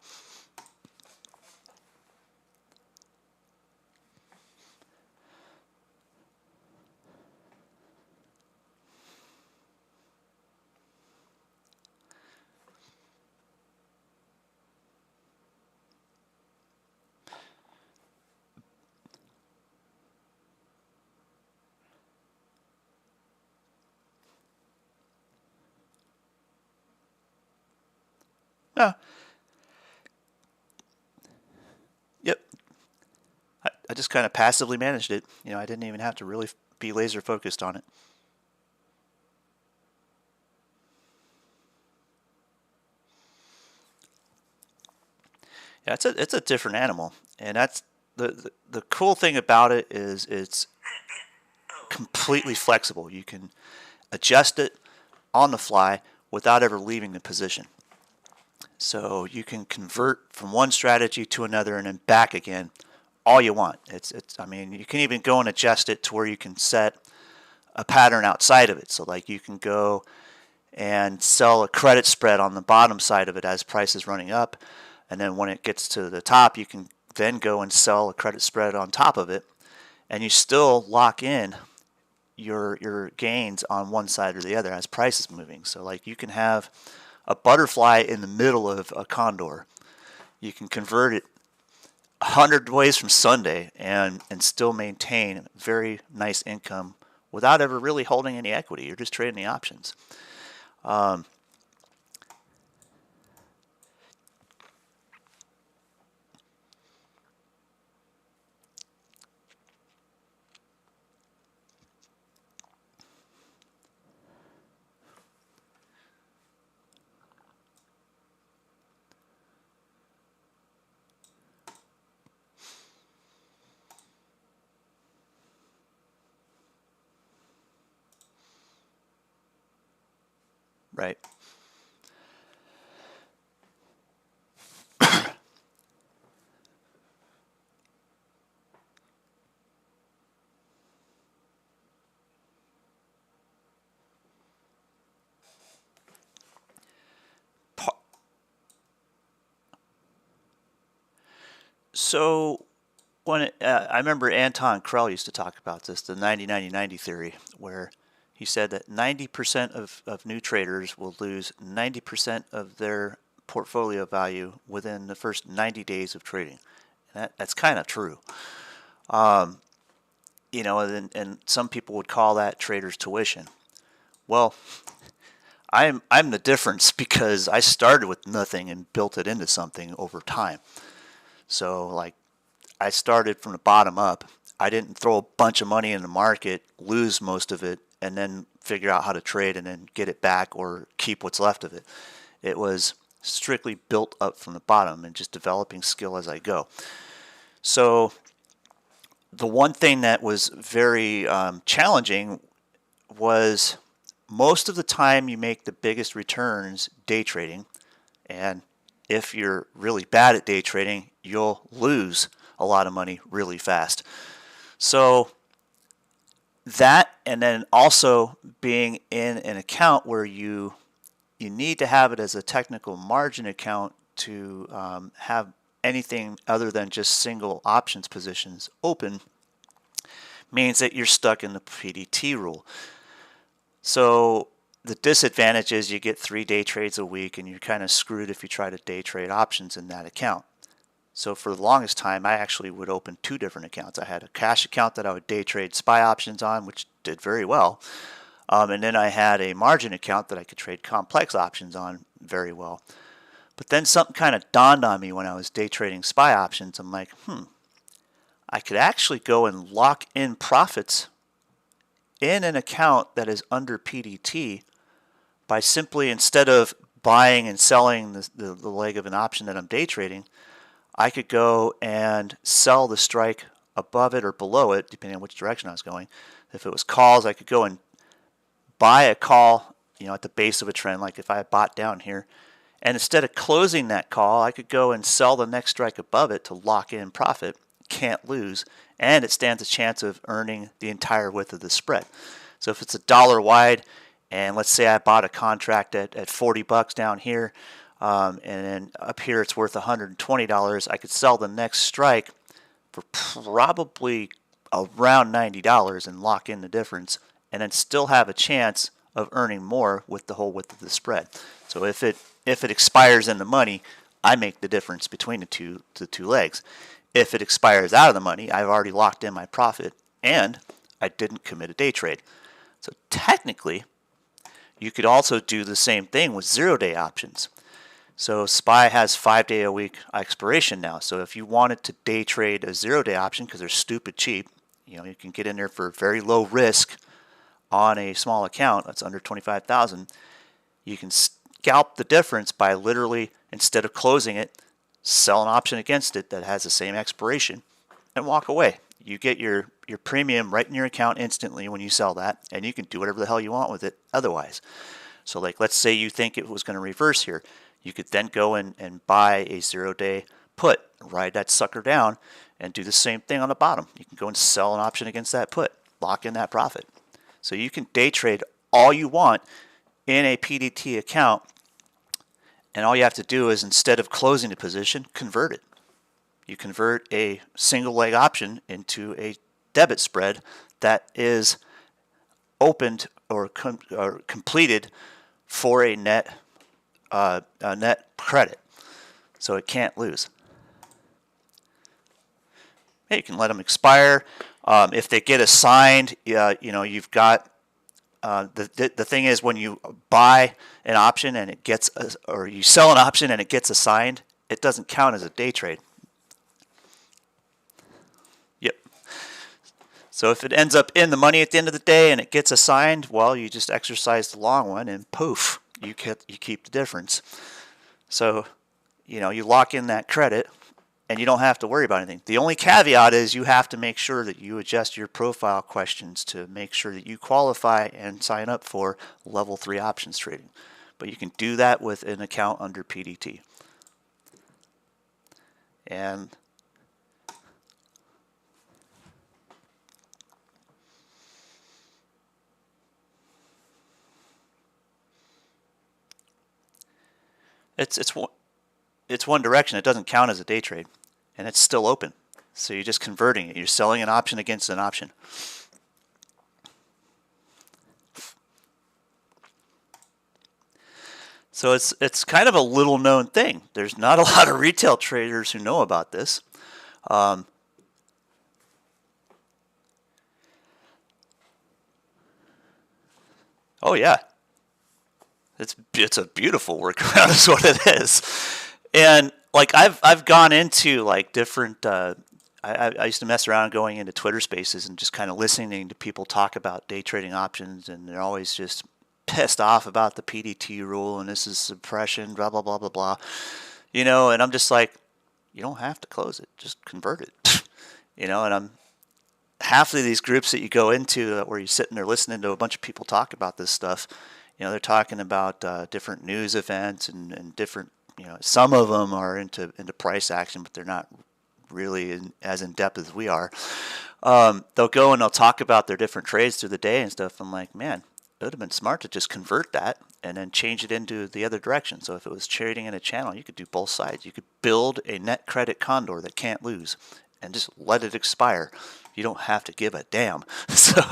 Yep. I just kind of passively managed it. I didn't even have to really be laser focused on it. Yeah, it's a different animal, and that's the cool thing about it is it's completely flexible. You can adjust it on the fly without ever leaving the position. So you can convert from one strategy to another and then back again all you want. I mean, you can even go and adjust it to where you can set a pattern outside of it. So like you can go and sell a credit spread on the bottom side of it as price is running up, and then when it gets to the top, you can then go and sell a credit spread on top of it, and you still lock in your gains on one side or the other as price is moving. So like you can have a butterfly in the middle of a condor. You can convert it 100 ways from Sunday and still maintain very nice income without ever really holding any equity. You're just trading the options. Right. So when I remember Anton Krell used to talk about this, the 90-90-90 theory, where he said that 90% of new traders will lose 90% of their portfolio value within the first 90 days of trading. And that's kind of true. You know, and some people would call that trader's tuition. Well, I'm the difference because I started with nothing and built it into something over time. So like I started from the bottom up. I didn't throw a bunch of money in the market, lose most of it, and then figure out how to trade and then get it back or keep what's left of it. It was strictly built up from the bottom and just developing skill as I go. So the one thing that was very challenging was most of the time you make the biggest returns day trading, and if you're really bad at day trading, you'll lose a lot of money really fast. So that, and then also being in an account where you need to have it as a technical margin account to have anything other than just single options positions open, means that you're stuck in the PDT rule. So the disadvantage is you get 3 day trades a week and you're kind of screwed if you try to day trade options in that account. So for the longest time, I actually would open 2 different accounts. I had a cash account that I would day trade SPY options on, which did very well. And then I had a margin account that I could trade complex options on very well. But then something kind of dawned on me when I was day trading SPY options. I'm like, I could actually go and lock in profits in an account that is under PDT by simply, instead of buying and selling the leg of an option that I'm day trading, I could go and sell the strike above it or below it, depending on which direction I was going. If it was calls, I could go and buy a call, at the base of a trend, like if I bought down here. And instead of closing that call, I could go and sell the next strike above it to lock in profit. Can't lose, and it stands a chance of earning the entire width of the spread. So if it's $1 wide, and let's say I bought a contract at 40 bucks down here, and then up here it's worth $120, I could sell the next strike for probably around $90 and lock in the difference, and then still have a chance of earning more with the whole width of the spread. So if it expires in the money, I make the difference between the two legs. If it expires out of the money, I've already locked in my profit and I didn't commit a day trade. So technically, you could also do the same thing with 0-day options. So SPY has 5-day-a-week expiration now. So if you wanted to day trade a 0-day option because they're stupid cheap, you can get in there for very low risk on a small account that's under 25,000. You can scalp the difference by literally, instead of closing it, sell an option against it that has the same expiration and walk away. You get your premium right in your account instantly when you sell that, and you can do whatever the hell you want with it otherwise. So like, let's say you think it was going to reverse here. You could then go and buy a 0-day put, ride that sucker down, and do the same thing on the bottom. You can go and sell an option against that put, lock in that profit. So you can day trade all you want in a PDT account, and all you have to do is, instead of closing a position, convert it. You convert a single leg option into a debit spread that is opened or completed for a net credit, so it can't lose. Hey, you can let them expire. If they get assigned, you've got the thing is, when you buy an option and it gets, or you sell an option and it gets assigned, it doesn't count as a day trade. Yep. So if it ends up in the money at the end of the day and it gets assigned, well, you just exercise the long one and poof, you keep the difference. So, you lock in that credit and you don't have to worry about anything. The only caveat is you have to make sure that you adjust your profile questions to make sure that you qualify and sign up for level 3 options trading. But you can do that with an account under PDT. And it's one direction. It doesn't count as a day trade, and it's still open. So you're just converting it. You're selling an option against an option. So it's kind of a little known thing. There's not a lot of retail traders who know about this. Oh yeah. It's a beautiful workaround is what it is. And like I've gone into like different I used to mess around going into Twitter spaces and just kind of listening to people talk about day trading options, and they're always just pissed off about the PDT rule and this is suppression, blah blah blah blah blah. And I'm just like, you don't have to close it, just convert it. And I'm half of these groups that you go into where you're sitting there listening to a bunch of people talk about this stuff. They're talking about different news events and different, some of them are into price action, but they're not really as in depth as we are. They'll go and they'll talk about their different trades through the day and stuff. I'm like, man, it would have been smart to just convert that and then change it into the other direction. So if it was trading in a channel, you could do both sides. You could build a net credit condor that can't lose and just let it expire. You don't have to give a damn. So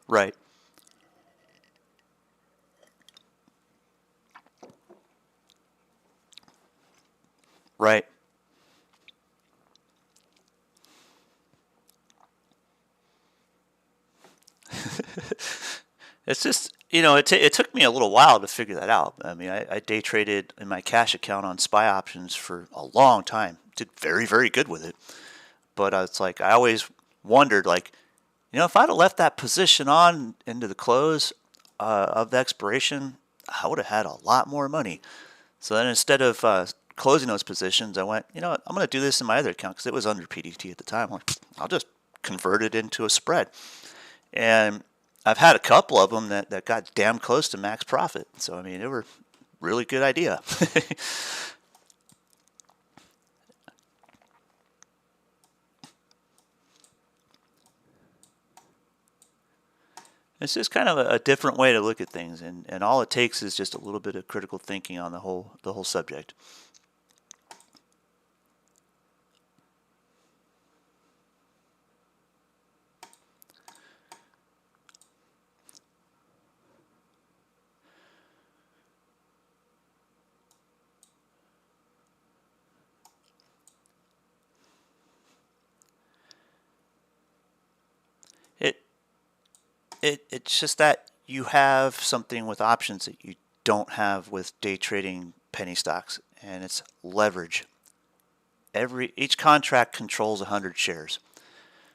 right. Right. It's just, it took me a little while to figure that out. I mean, I day traded in my cash account on SPY options for a long time. Did very, very good with it. But it's like, I always wondered, like, if I'd have left that position on into the close of the expiration, I would have had a lot more money. So then instead of closing those positions, I went, I'm going to do this in my other account because it was under PDT at the time. I'm like, I'll just convert it into a spread. And I've had a couple of them that got damn close to max profit. So, I mean, they were really good idea. It's just kind of a different way to look at things, and all it takes is just a little bit of critical thinking on the whole subject. It's just that you have something with options that you don't have with day trading penny stocks, and it's leverage. Each contract controls 100 shares.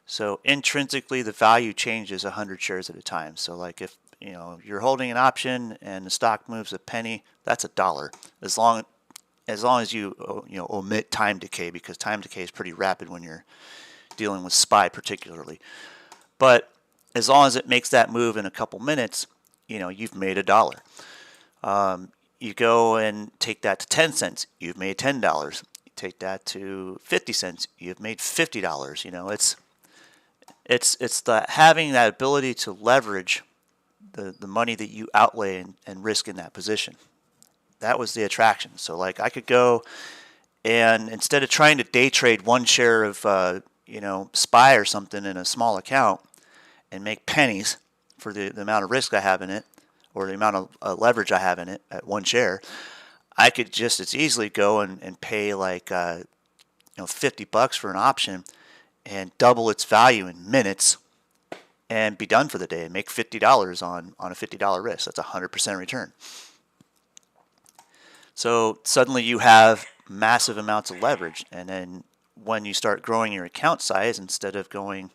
So intrinsically the value changes 100 shares at a time. So like if you're holding an option and the stock moves a penny, that's $1. As long as you omit time decay, because time decay is pretty rapid when you're dealing with SPY particularly. But as long as it makes that move in a couple minutes, you've made $1. You go and take that to 10 cents, you've made $10. You take that to 50 cents, you've made $50. It's the having that ability to leverage the money that you outlay and risk in that position. That was the attraction. So like I could go and instead of trying to day trade one share of SPY or something in a small account and make pennies for the amount of risk I have in it or the amount of leverage I have in it at one share, I could just as easily go and pay like $50 for an option and double its value in minutes and be done for the day and make $50 on a $50 risk. That's 100% return. So suddenly you have massive amounts of leverage, and then when you start growing your account size, instead of going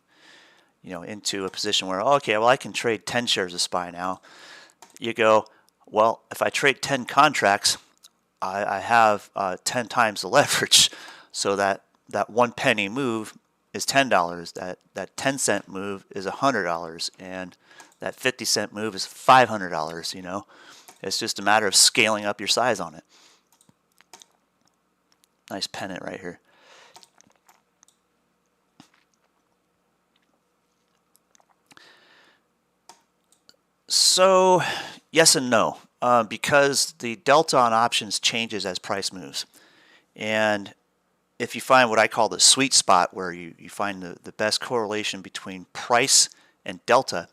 into a position where, okay, well I can trade 10 shares of SPY now, you go, well, if I trade 10 contracts, I have 10 times the leverage. So that 1 penny move is $10, that 10-cent move is $100, and that 50-cent move is $500. It's just a matter of scaling up your size on it. Nice pennant right here. So yes and no, because the delta on options changes as price moves. And if you find what I call the sweet spot, where you find the best correlation between price and delta,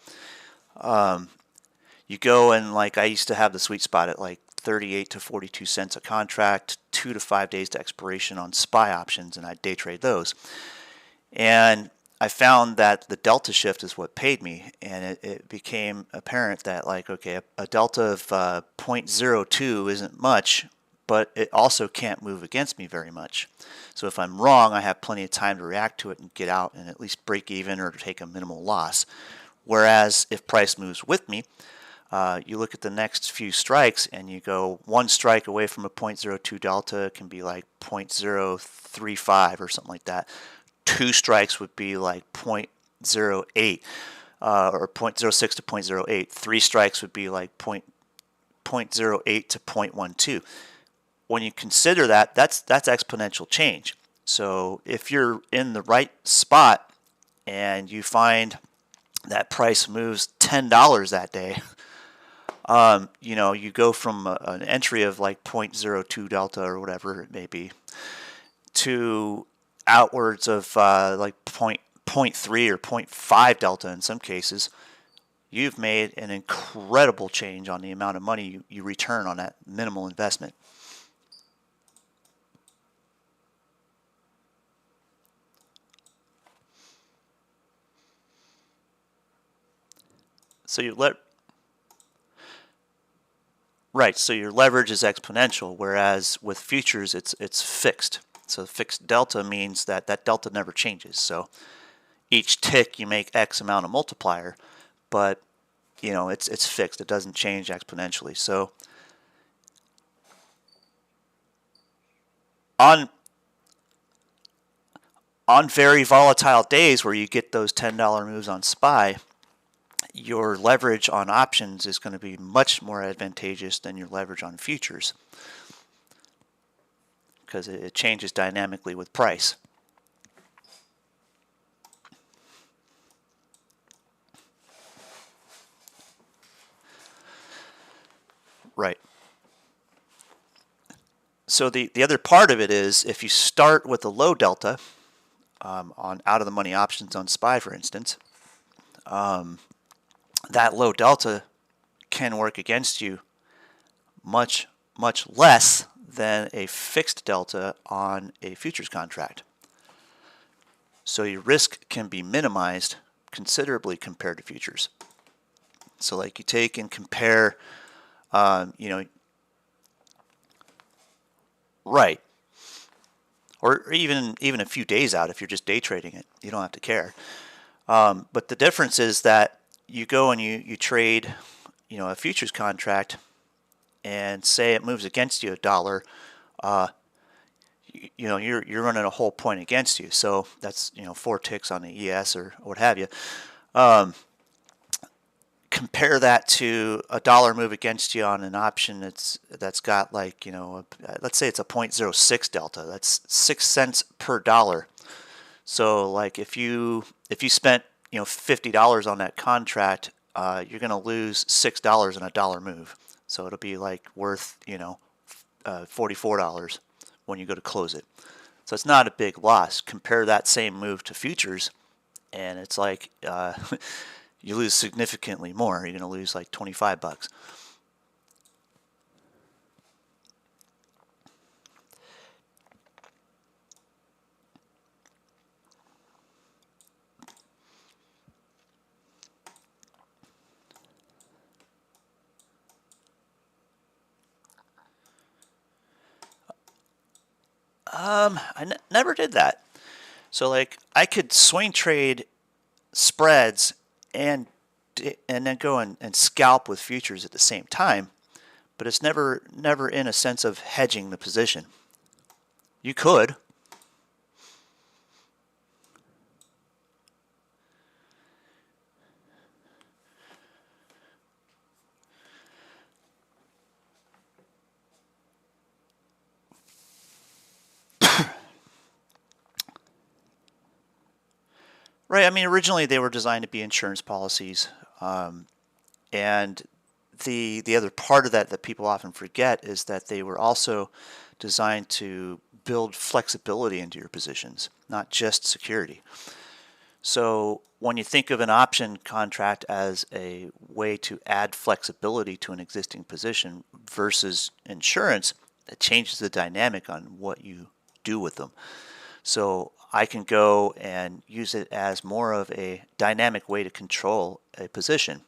you go and, like, I used to have the sweet spot at like 38 to 42 cents a contract, 2 to 5 days to expiration on SPY options, and I day trade those. And I found that the delta shift is what paid me, and it became apparent that, like, okay, a delta of 0.02 isn't much, but it also can't move against me very much. So if I'm wrong, I have plenty of time to react to it and get out and at least break even or take a minimal loss. Whereas if price moves with me, you look at the next few strikes and you go, one strike away from a 0.02 delta can be like 0.035 or something like that. 2 strikes would be like 0.08 or 0.06 to 0.08. 3 strikes would be like 0.08 to 0.12. When you consider that, that's exponential change. So if you're in the right spot and you find that price moves $10 that day, you go from an entry of like 0.02 delta or whatever it may be to outwards of like 0.3 or 0.5 delta in some cases. You've made an incredible change on the amount of money you return on that minimal investment. So so your leverage is exponential, whereas with futures it's fixed. So fixed delta means that delta never changes. So each tick you make X amount of multiplier, but it's fixed. It doesn't change exponentially. So on very volatile days where you get those $10 moves on SPY, your leverage on options is going to be much more advantageous than your leverage on futures, because it changes dynamically with price. Right. So the other part of it is, if you start with a low delta on out of the money options on SPY, for instance, that low delta can work against you much less than a fixed delta on a futures contract. So your risk can be minimized considerably compared to futures. So like you take and compare, right, or even a few days out if you're just day trading it. You don't have to care. But the difference is that you go and you trade a futures contract, and say it moves against you $1, you're running a whole point against you. So that's 4 ticks on the ES or what have you. Compare that to $1 move against you on an option that's got like let's say it's a 0.06 delta. That's 6 cents per dollar. So like if you spent $50 on that contract, you're going to lose $6 in a $1 move. So it'll be like worth $44 when you go to close it. So it's not a big loss. Compare that same move to futures, and it's like you lose significantly more. You're going to lose like 25 bucks. I never did that. So like I could swing trade spreads and then go and scalp with futures at the same time, but it's never in a sense of hedging the position. You could. Right. I mean, originally they were designed to be insurance policies, and the other part of that people often forget is that they were also designed to build flexibility into your positions, not just security. So when you think of an option contract as a way to add flexibility to an existing position versus insurance, it changes the dynamic on what you do with them. So I can go and use it as more of a dynamic way to control a position.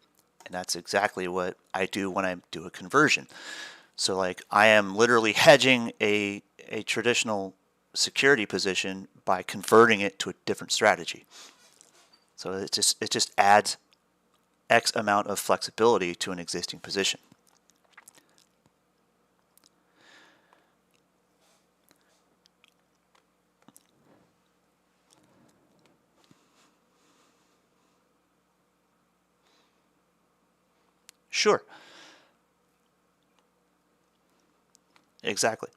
And that's exactly what I do when I do a conversion. So like I am literally hedging a traditional security position by converting it to a different strategy. So it just adds X amount of flexibility to an existing position. Sure. Exactly.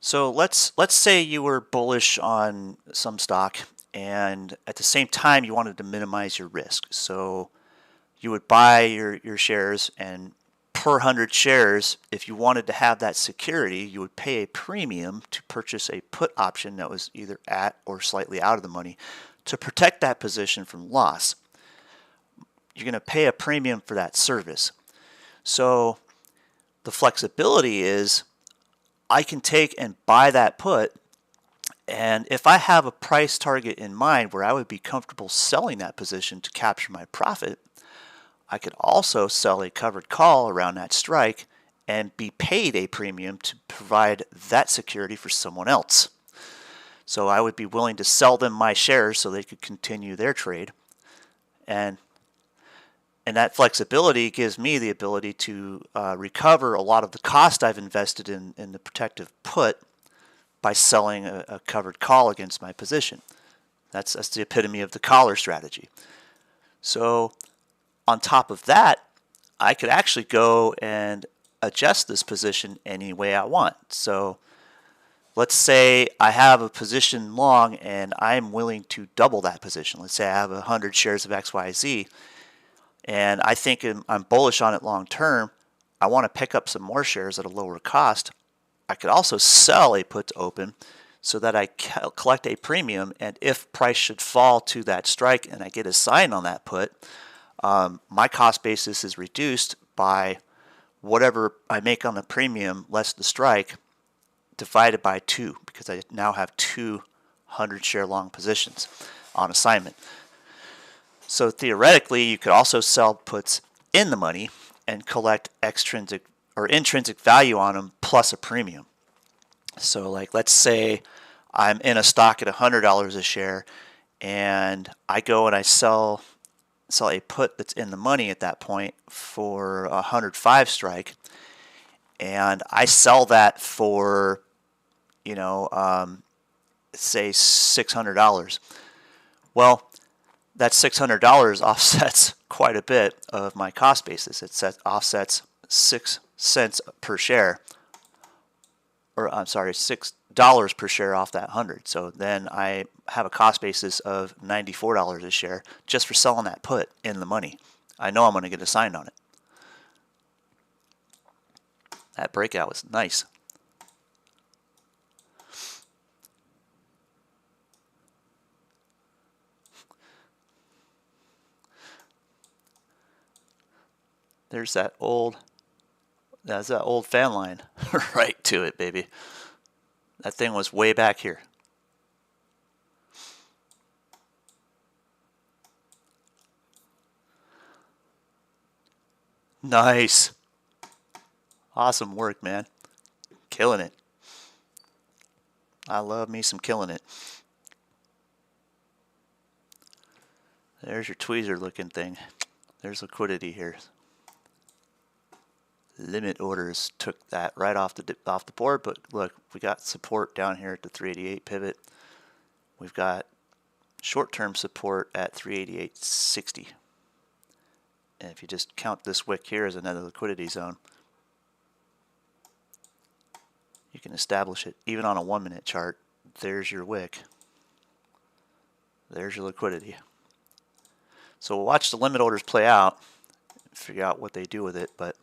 So let's say you were bullish on some stock, and at the same time you wanted to minimize your risk. So you would buy your shares, and per 100 shares, if you wanted to have that security, you would pay a premium to purchase a put option that was either at or slightly out of the money to protect that position from loss. You're going to pay a premium for that service. So the flexibility is I can take and buy that put, and if I have a price target in mind where I would be comfortable selling that position to capture my profit, I could also sell a covered call around that strike and be paid a premium to provide that security for someone else. So I would be willing to sell them my shares so they could continue their trade. And that flexibility gives me the ability to recover a lot of the cost I've invested in the protective put by selling a covered call against my position. That's the epitome of the collar strategy. So on top of that, I could actually go and adjust this position any way I want. So let's say I have a position long and I'm willing to double that position. Let's say I have 100 shares of XYZ. And I think I'm bullish on it long term. I want to pick up some more shares at a lower cost. I could also sell a put to open so that I collect a premium, and if price should fall to that strike and I get a sign on that put, my cost basis is reduced by whatever I make on the premium less the strike divided by 2, because I now have 200 share long positions on assignment. So theoretically, you could also sell puts in the money and collect extrinsic or intrinsic value on them plus a premium. So like let's say I'm in a stock at $100 a share, and I go and I sell sell a put that's in the money at that point for a 105 strike, and I sell that for, say $600. Well, that $600 offsets quite a bit of my cost basis. It offsets 6 cents per share, or I'm sorry, $6 per share off that 100. So then I have a cost basis of $94 a share just for selling that put in the money. I know I'm going to get assigned on it. That breakout was nice. There's that old fan line right to it, baby. That thing was way back here. Nice. Awesome work, man. Killing it. I love me some killing it. There's your tweezer looking thing. There's liquidity here. Limit orders took that right off the board, but look, we got support down here at the 388 pivot. We've got short-term support at 388.60. And if you just count this wick here as another liquidity zone, you can establish it even on a 1-minute chart. There's your wick. There's your liquidity. So we'll watch the limit orders play out, figure out what they do with it, but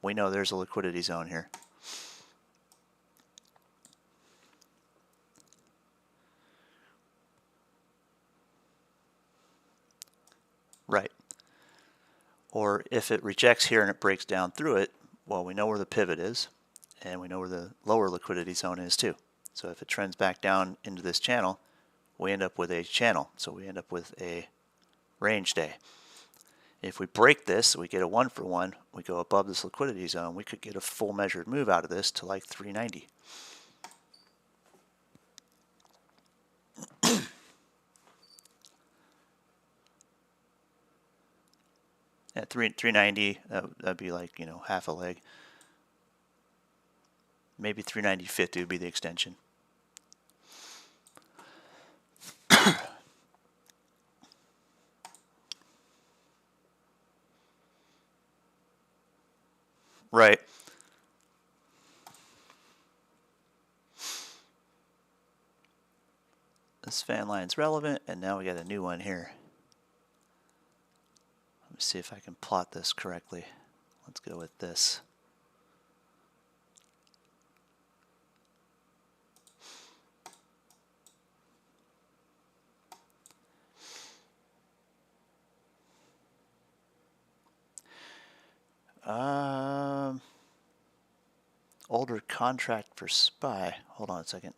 we know there's a liquidity zone here. Right. Or if it rejects here and it breaks down through it, well, we know where the pivot is, and we know where the lower liquidity zone is too. So if it trends back down into this channel, we end up with a channel. So we end up with a range day. If we break this, we get a 1-for-1, we go above this liquidity zone, we could get a full measured move out of this to like 390. At 390, that'd be like, half a leg. Maybe 390.50 would be the extension. Right. This fan line's relevant, and now we got a new one here. Let me see if I can plot this correctly. Let's go with this. Older contract for SPY. Hold on a second.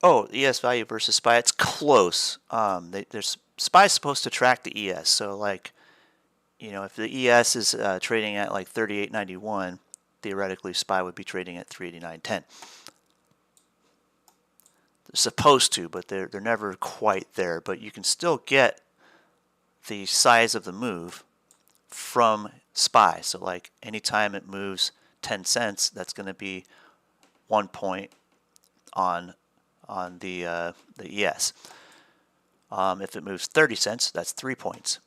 Oh, ES value versus SPY. It's close. There's SPY is supposed to track the ES. So like, if the ES is trading at like 38.91, theoretically SPY would be trading at 389.10. They're supposed to, but they're never quite there. But you can still get the size of the move from SPY. So like anytime it moves 10 cents, that's going to be 1 point on the ES. If it moves 30 cents, that's 3 points,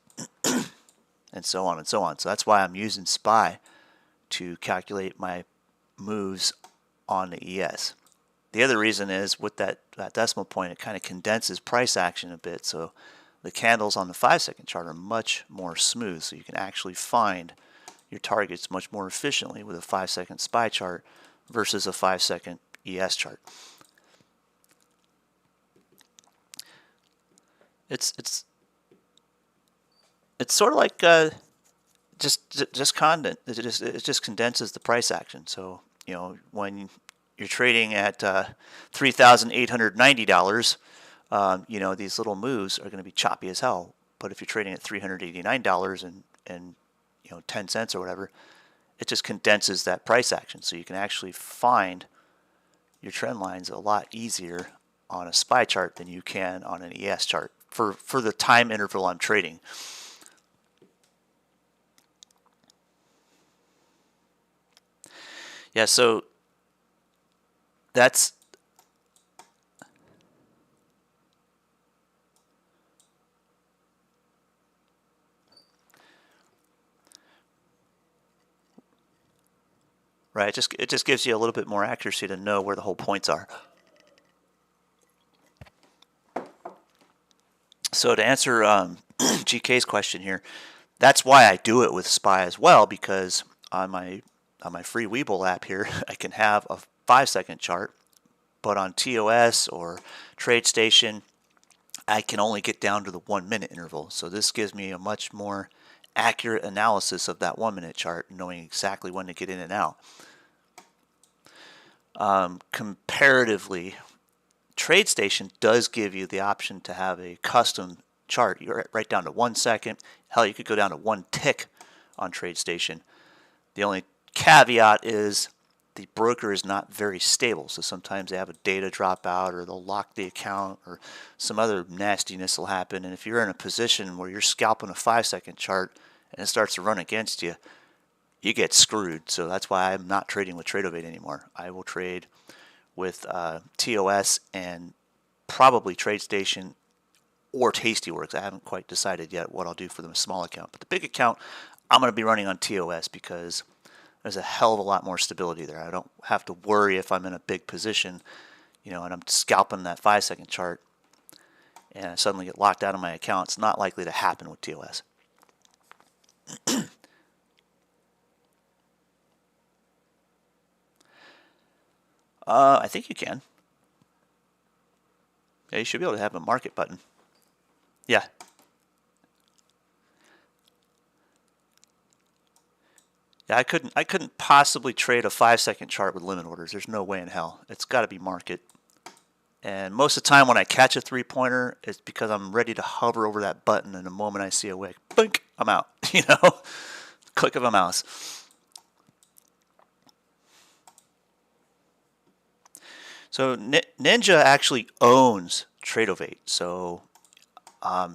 and so on and so on. So that's why I'm using SPY to calculate my moves on the ES. The other reason is with that decimal point, it kind of condenses price action a bit. So the candles on the 5-second chart are much more smooth. So you can actually find your targets much more efficiently with a 5-second SPY chart versus a 5-second ES chart. It's sort of like it just condenses the price action. So when you're trading at $3,890, these little moves are going to be choppy as hell. But if you're trading at $389 and 10 cents or whatever, it just condenses that price action. So you can actually find your trend lines a lot easier on a SPY chart than you can on an ES chart for the time interval I'm trading. Yeah, so that's right. It just gives you a little bit more accuracy to know where the whole points are. So to answer GK's question here, that's why I do it with SPY as well, because on my free Webull app here, I can have a 5-second chart, but on TOS or TradeStation, I can only get down to the 1-minute interval. So this gives me a much more accurate analysis of that 1-minute chart, knowing exactly when to get in and out. Comparatively, TradeStation does give you the option to have a custom chart. You're right down to 1 second. Hell, you could go down to 1 tick on TradeStation. The only caveat is the broker is not very stable. So sometimes they have a data dropout, or they'll lock the account, or some other nastiness will happen. And if you're in a position where you're scalping a 5-second chart and it starts to run against you, you get screwed. So that's why I'm not trading with Tradovate anymore. I will trade with TOS and probably TradeStation or Tastyworks. I haven't quite decided yet what I'll do for the small account. But the big account, I'm going to be running on TOS because there's a hell of a lot more stability there. I don't have to worry if I'm in a big position, and I'm scalping that 5-second chart and I suddenly get locked out of my account. It's not likely to happen with TOS. I think you can. Yeah, you should be able to have a market button. Yeah. Yeah, I couldn't possibly trade a 5-second chart with limit orders. There's no way in hell. It's got to be market. And most of the time when I catch a 3-pointer, it's because I'm ready to hover over that button, and the moment I see a wick, blink, I'm out. Click of a mouse. So Ninja actually owns Tradovate, so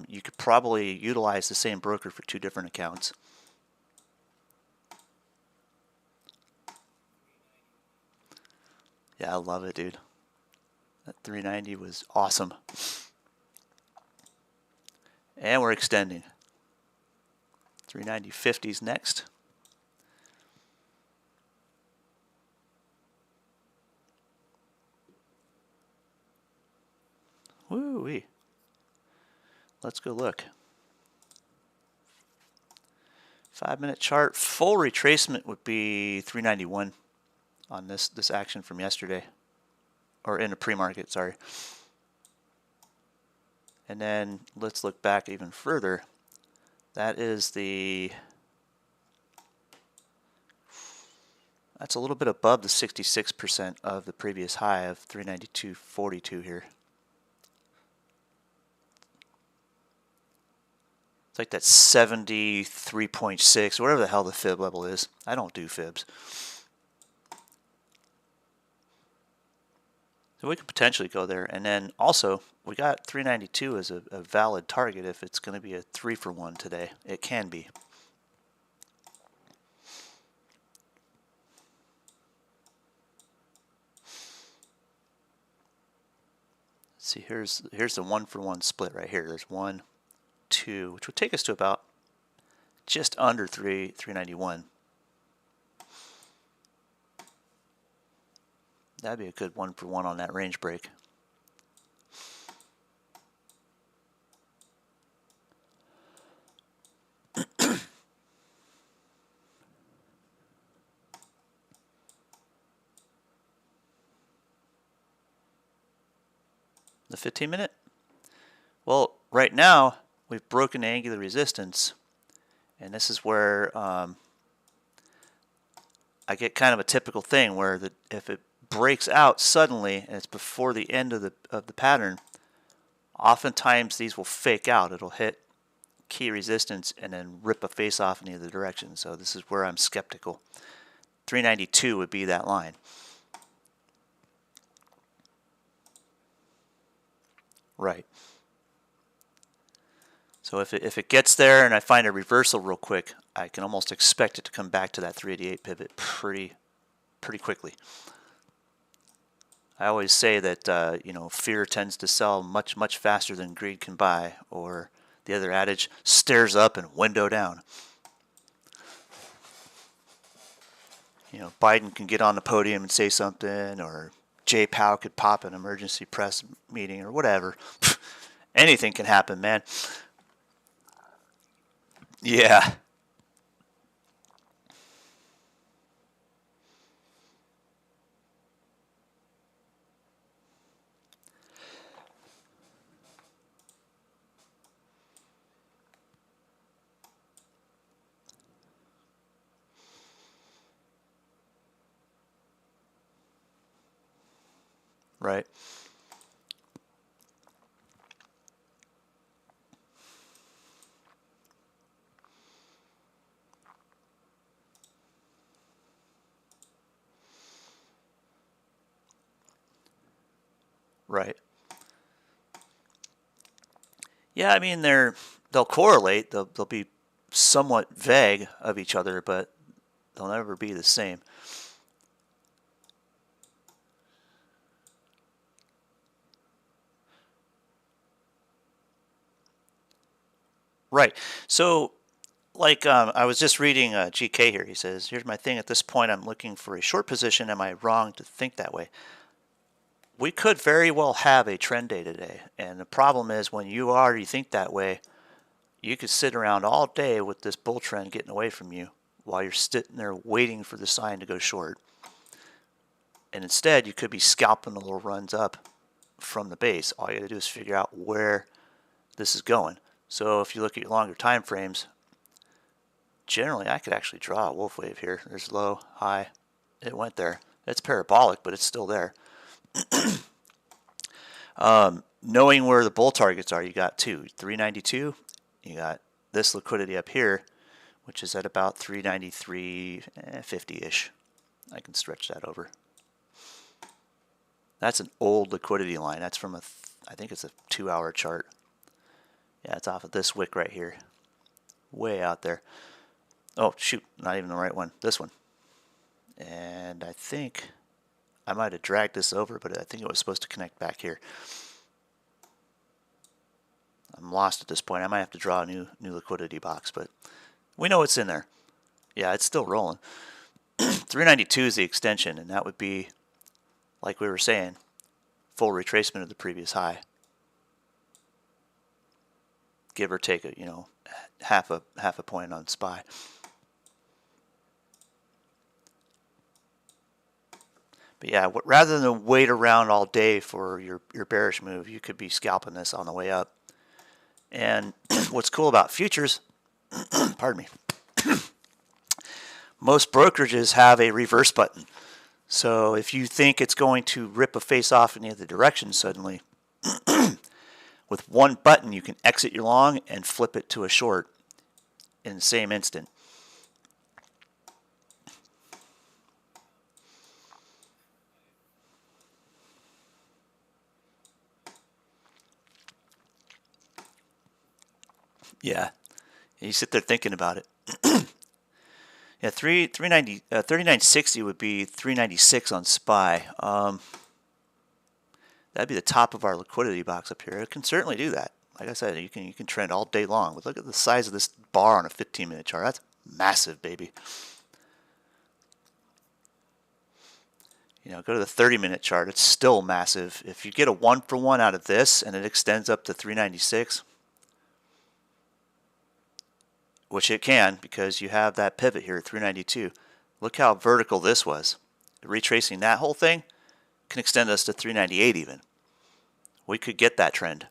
you could probably utilize the same broker for 2 different accounts. Yeah, I love it, dude. That 390 was awesome. And we're extending. 390.50's next. Woo-wee. Let's go look. 5-minute chart. Full retracement would be 391 on this action from yesterday. Or in a pre-market, sorry. And then let's look back even further. That is that's a little bit above the 66% of the previous high of 392.42 here. It's like that 73.6, whatever the hell the fib level is. I don't do fibs. So we could potentially go there. And then also, we got 392 as a valid target if it's going to be a 3-for-1 today. It can be. Let's see, here's the 1-for-1 split right here. There's 1, 2, which would take us to about just under 391. That'd be a good 1-for-1 on that range break. The 15-minute? Well, right now we've broken angular resistance, and this is where I get kind of a typical thing where if it breaks out suddenly and it's before the end of the pattern, oftentimes these will fake out. It'll hit key resistance and then rip a face off in either direction. So this is where I'm skeptical. 392 would be that line. Right. So if it gets there and I find a reversal real quick, I can almost expect it to come back to that 388 pivot pretty quickly. I always say that you know, fear tends to sell much faster than greed can buy, or the other adage, stairs up and window down. You know, Biden can get on the podium and say something, or Jay Powell could pop an emergency press meeting or whatever. Anything can happen, man. Yeah. Right. Right. Yeah, I mean they'll correlate. They'll be somewhat vague of each other, but they'll never be the same. Right. So, like I was just reading GK here. He says, "Here's my thing. At this point, I'm looking for a short position. Am I wrong to think that way?" We could very well have a trend day today, and the problem is when you already think that way, you could sit around all day with this bull trend getting away from you while you're sitting there waiting for the sign to go short. And instead, you could be scalping the little runs up from the base. All you got to do is figure out where this is going. So if you look at your longer time frames, generally I could actually draw a wolf wave here. There's low, high, it went there. It's parabolic, but it's still there. Knowing where the bull targets are, you got 392. You got this liquidity up here, which is at about 393.50-ish. I can stretch that over. That's an old liquidity line. That's from I think it's a 2-hour chart. Yeah, it's off of this wick right here. Way out there. Oh, shoot, not even the right one. This one. And I think I might have dragged this over, but I think it was supposed to connect back here. I'm lost at this point. I might have to draw a new liquidity box, but we know it's in there. Yeah, it's still rolling. 392 is the extension, and that would be, like we were saying, full retracement of the previous high. Give or take a, you know, half a point on SPY. But yeah, rather than wait around all day for your bearish move, you could be scalping this on the way up. And what's cool about futures, pardon me, most brokerages have a reverse button. So if you think it's going to rip a face off in the other direction suddenly, with one button you can exit your long and flip it to a short in the same instant. Yeah, you sit there thinking about it. Yeah, 3960 would be 396 on SPY. That'd be the top of our liquidity box up here. It can certainly do that. Like I said, you can trend all day long. But look at the size of this bar on a 15-minute chart. That's massive, baby. You know, go to the 30-minute chart. It's still massive. If you get a 1-for-1 out of this and it extends up to 396, which it can because you have that pivot here at 392. Look how vertical this was. Retracing that whole thing can extend us to 398 even. We could get that trend.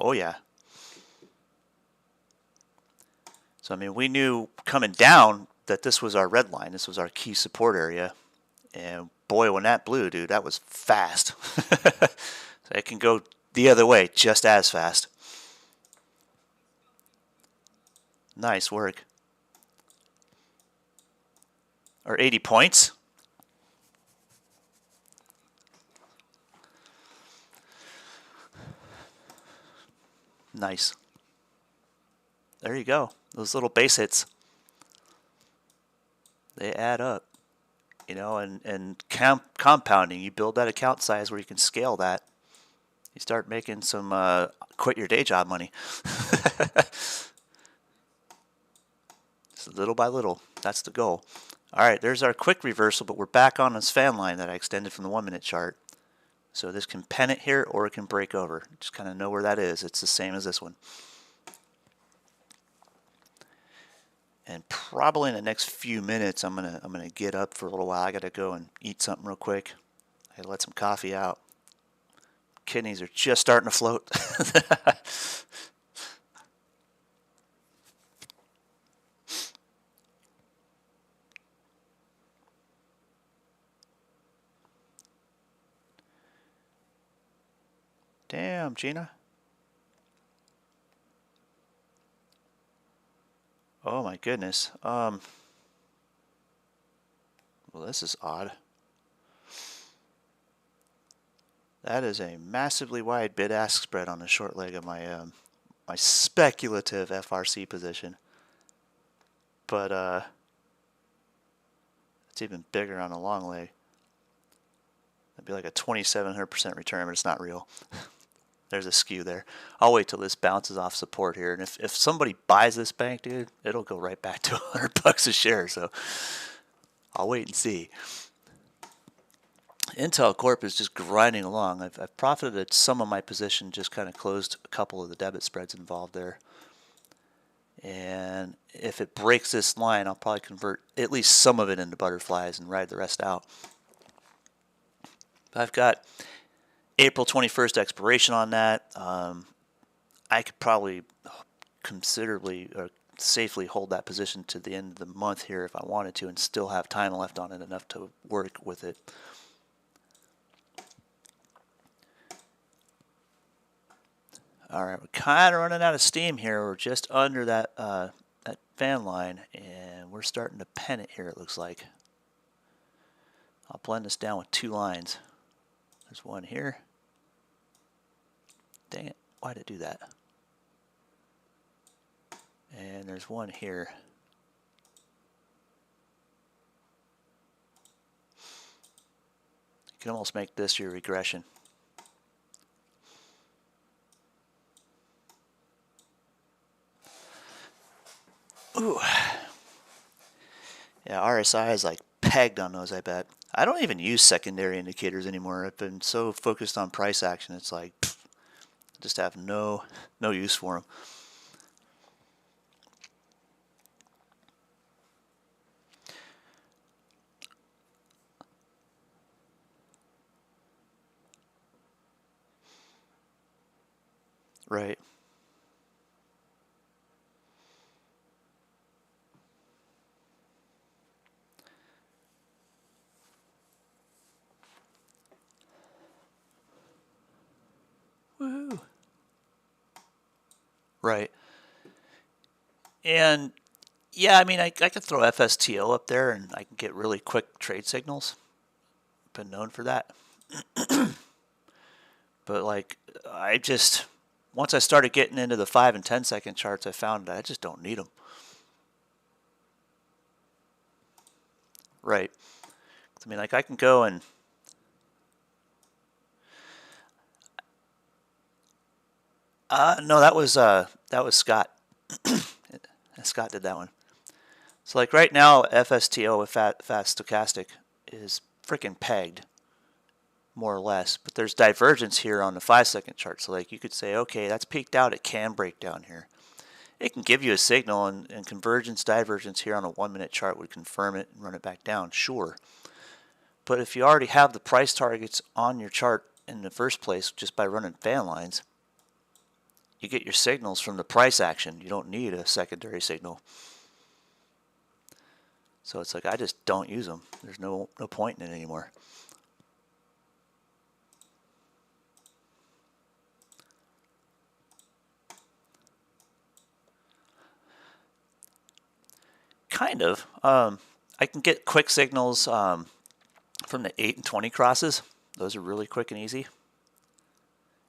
Oh yeah. So I mean, we knew coming down that this was our red line. This was our key support area. And boy, when that blew, dude, that was fast. So it can go the other way just as fast. Nice work. Or 80 points. Nice. There you go. Those little base hits, they add up. You know, and compounding, you build that account size where you can scale that. You start making some quit your day job money. Just little by little. That's the goal. All right, there's our quick reversal, but we're back on this fan line that I extended from the 1 minute chart. So this can pen it here or it can break over. Just kind of know where that is. It's the same as this one. And probably in the next few minutes, I'm gonna get up for a little while. I gotta go and eat something real quick. I gotta let some coffee out. Kidneys are just starting to float. Damn, Gina. Oh my goodness. Well, this is odd. That is a massively wide bid-ask spread on the short leg of my my speculative FRC position. But it's even bigger on the long leg. That'd be like a 2,700% return, but it's not real. There's a skew there. I'll wait till this bounces off support here, and if somebody buys this bank, dude, it'll go right back to $100 a share. So I'll wait and see. Intel Corp is just grinding along. I've profited at some of my position, just kind of closed a couple of the debit spreads involved there. And if it breaks this line, I'll probably convert at least some of it into butterflies and ride the rest out. I've got April 21st expiration on that. I could probably considerably or safely hold that position to the end of the month here if I wanted to and still have time left on it enough to work with it. All right, we're kind of running out of steam here. We're just under that that fan line, and we're starting to pen it here, it looks like. I'll blend this down with 2 lines. There's one here. Dang it, why did it do that? And there's one here. You can almost make this your regression. Ooh. Yeah, RSI is like pegged on those, I bet. I don't even use secondary indicators anymore. I've been so focused on price action, it's like, pfft, I just have no use for them. Right. Woohoo. Right. And yeah, I mean, I could throw FSTO up there and I can get really quick trade signals. Been known for that. But like, I just, once I started getting into the 5 and 10 second charts, I found that I just don't need them. Right. I mean, like I can go and no, that was Scott. Scott did that one. So like right now, FSTO with fast stochastic is freaking pegged, more or less. But there's divergence here on the 5 second chart. So like you could say, okay, that's peaked out. It can break down here. It can give you a signal, and convergence, divergence here on a 1 minute chart would confirm it and run it back down, sure. But if you already have the price targets on your chart in the first place just by running fan lines, you get your signals from the price action. You don't need a secondary signal. So it's like I just don't use them. There's no point in it anymore. Kind of. I can get quick signals from the 8 and 20 crosses. Those are really quick and easy.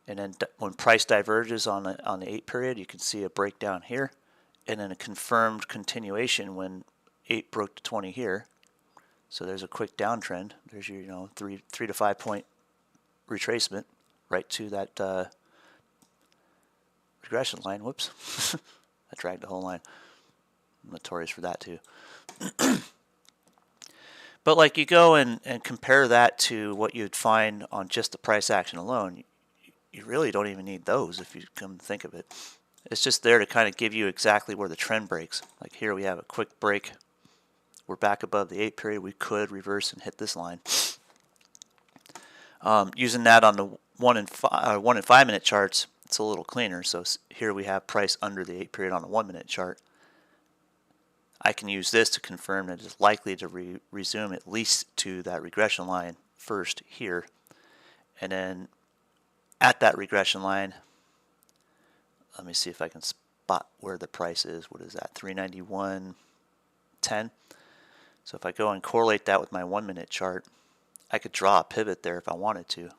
And then when price diverges on the 8 period, you can see a breakdown here, and then a confirmed continuation when 8 broke to 20 here. So there's a quick downtrend. There's your 3 to 5 point retracement right to that regression line. Whoops, I dragged the whole line. I'm notorious for that too. But like you go and compare that to what you'd find on just the price action alone, you really don't even need those if you come to think of it. It's just there to kind of give you exactly where the trend breaks. Like here we have a quick break. We're back above the 8 period. We could reverse and hit this line. Using that on the 1 and 5 minute charts, it's a little cleaner. So here we have price under the 8 period on a 1 minute chart. I can use this to confirm that it's likely to resume at least to that regression line first here. And then at that regression line, let me see if I can spot where the price is. What is that? 391.10. So if I go and correlate that with my 1 minute chart, I could draw a pivot there if I wanted to.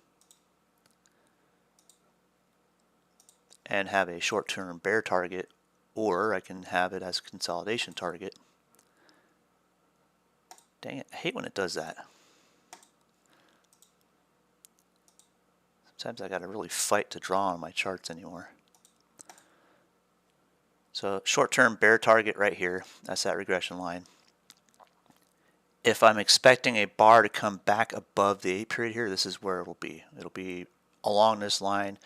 And have a short-term bear target, or I can have it as a consolidation target. Dang it, I hate when it does that. Sometimes I gotta really fight to draw on my charts anymore. So short-term bear target right here, that's that regression line. If I'm expecting a bar to come back above the 8 period here, this is where it'll be. It'll be along this line,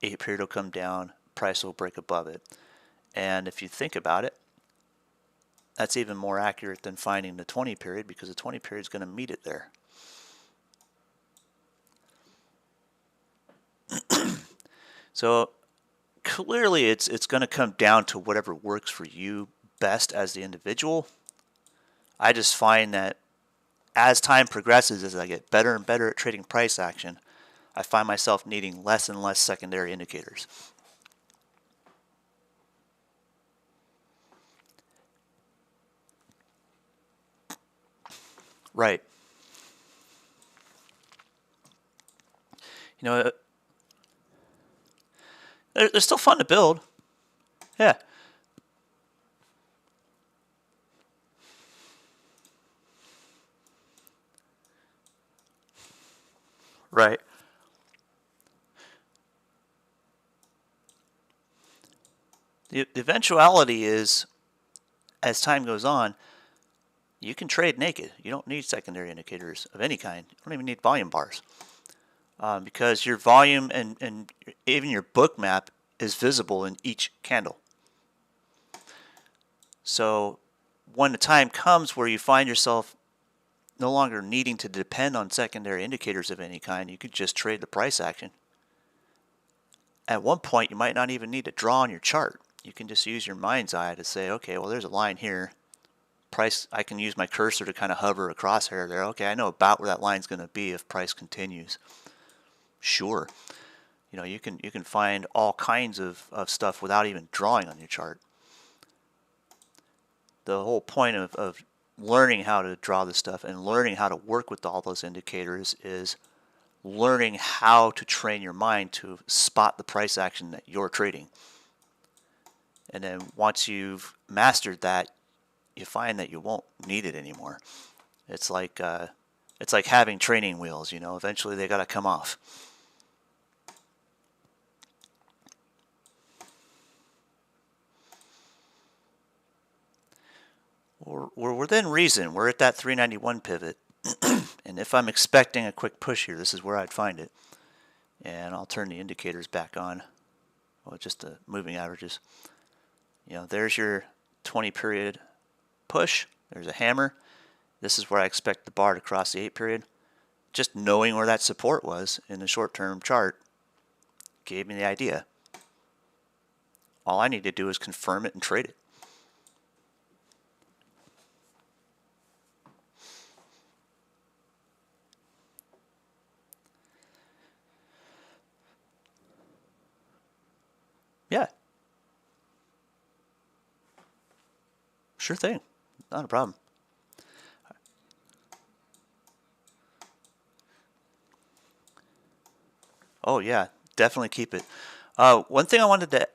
8 period will come down, price will break above it. And if you think about it, that's even more accurate than finding the 20 period, because the 20 period is going to meet it there. So clearly it's going to come down to whatever works for you best as the individual. I just find that as time progresses, as I get better and better at trading price action, I find myself needing less and less secondary indicators. Right. They're still fun to build. Yeah. Right. The eventuality is, as time goes on, you can trade naked. You don't need secondary indicators of any kind. You don't even need volume bars. Because your volume and even your book map is visible in each candle. So when the time comes where you find yourself no longer needing to depend on secondary indicators of any kind, you could just trade the price action. At one point, you might not even need to draw on your chart. You can just use your mind's eye to say, okay, well, there's a line here. Price, I can use my cursor to kind of hover a crosshair there. Okay, I know about where that line's going to be if price continues. Sure. You can find all kinds of stuff without even drawing on your chart. The whole point of learning how to draw this stuff and learning how to work with all those indicators is learning how to train your mind to spot the price action that you're trading. And then once you've mastered that, you find that you won't need it anymore. It's like having training wheels. Eventually they got to come off. We're within reason. We're at that 391 pivot. And if I'm expecting a quick push here, this is where I'd find it. And I'll turn the indicators back on. Well, just the moving averages. There's your 20 period push. There's a hammer. This is where I expect the bar to cross the 8 period. Just knowing where that support was in the short-term chart gave me the idea. All I need to do is confirm it and trade it. Yeah. Sure thing. not a problem. Oh yeah, definitely keep it. One thing I wanted to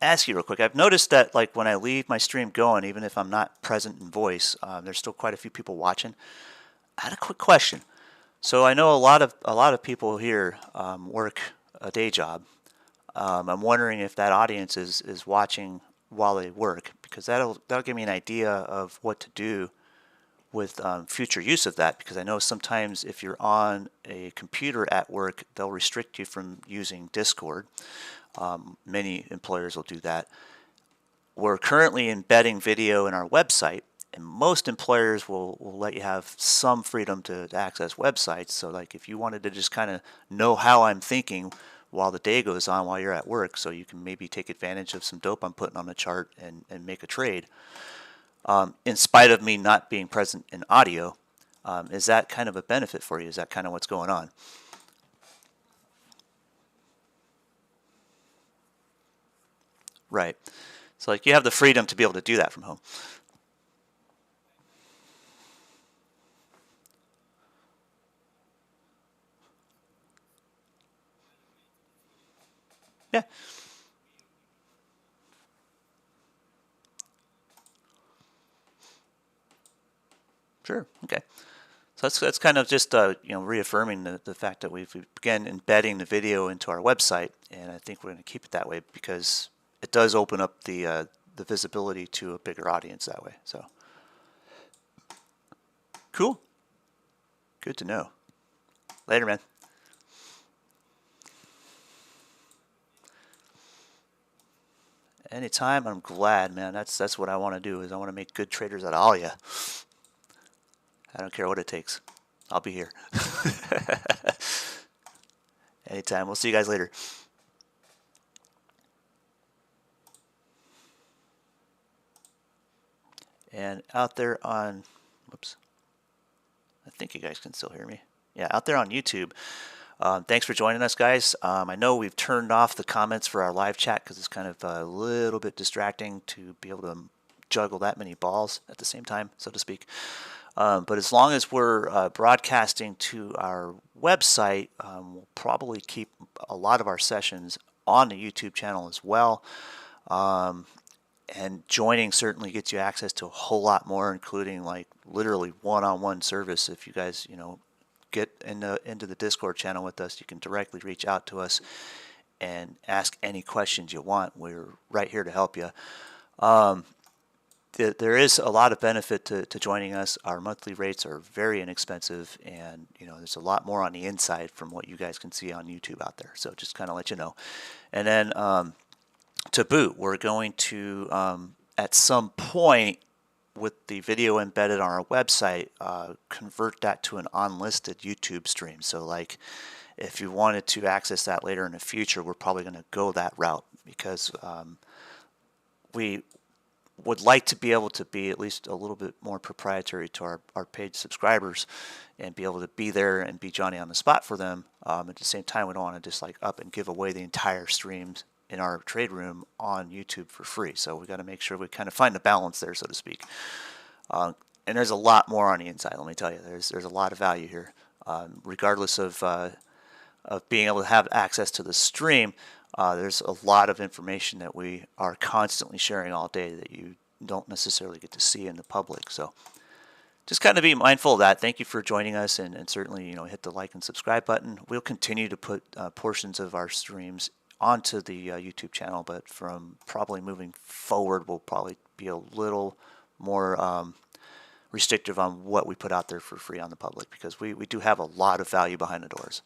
ask you real quick. I've noticed that like when I leave my stream going, even if I'm not present in voice, there's still quite a few people watching. I had a quick question. So I know a lot of people here work a day job. I'm wondering if that audience is watching while they work, because that'll give me an idea of what to do with future use of that, because I know sometimes if you're on a computer at work, they'll restrict you from using Discord. Many employers will do that. We're currently embedding video in our website, and most employers will let you have some freedom to access websites. So like if you wanted to just kind of know how I'm thinking while the day goes on while you're at work, so you can maybe take advantage of some dope I'm putting on the chart and make a trade, in spite of me not being present in audio, is that kind of a benefit for you? Is that kind of what's going on? Right. So like you have the freedom to be able to do that from home. Yeah. Sure. Okay. So that's kind of just reaffirming the fact that we've began embedding the video into our website, and I think we're going to keep it that way because it does open up the visibility to a bigger audience that way. So cool. Good to know. Later, man. Anytime. I'm glad, man. That's what I want to do. Is I want to make good traders out of all you. I don't care what it takes. I'll be here. Anytime. We'll see you guys later. And out there on, whoops, I think you guys can still hear me. Yeah, out there on YouTube, thanks for joining us, guys. I know we've turned off the comments for our live chat because it's kind of a little bit distracting to be able to juggle that many balls at the same time, so to speak. But as long as we're broadcasting to our website, we'll probably keep a lot of our sessions on the YouTube channel as well. And joining certainly gets you access to a whole lot more, including like literally one-on-one service. If you guys, get into the Discord channel with us, you can directly reach out to us and ask any questions you want. We're right here to help you. There is a lot of benefit to joining us. Our monthly rates are very inexpensive, and there's a lot more on the inside from what you guys can see on YouTube out there. So just kind of let you know. And then to boot, we're going to at some point with the video embedded on our website, convert that to an unlisted YouTube stream. So like if you wanted to access that later in the future, we're probably going to go that route because we would like to be able to be at least a little bit more proprietary to our paid subscribers and be able to be there and be Johnny on the spot for them. At the same time, we don't want to just like up and give away the entire streams in our trade room on YouTube for free. So we got to make sure we kind of find the balance there, so to speak. And there's a lot more on the inside, let me tell you. There's a lot of value here. Regardless of being able to have access to the stream, there's a lot of information that we are constantly sharing all day that you don't necessarily get to see in the public. So just kind of be mindful of that. Thank you for joining us, and certainly hit the like and subscribe button. We'll continue to put portions of our streams onto the YouTube channel, but from probably moving forward, we'll probably be a little more restrictive on what we put out there for free on the public, because we do have a lot of value behind the doors.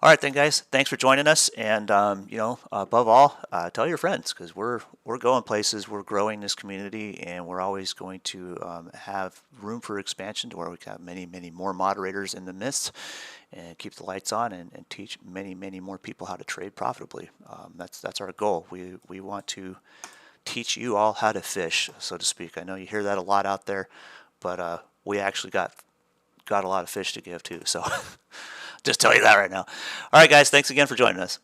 All right, then, guys. Thanks for joining us, and above all, tell your friends, because we're going places. We're growing this community, and we're always going to have room for expansion to where we can have many more moderators in the midst, and keep the lights on and teach many more people how to trade profitably. That's our goal. We want to teach you all how to fish, so to speak. I know you hear that a lot out there, but we actually got a lot of fish to give too. So just tell you that right now. All right, guys, thanks again for joining us.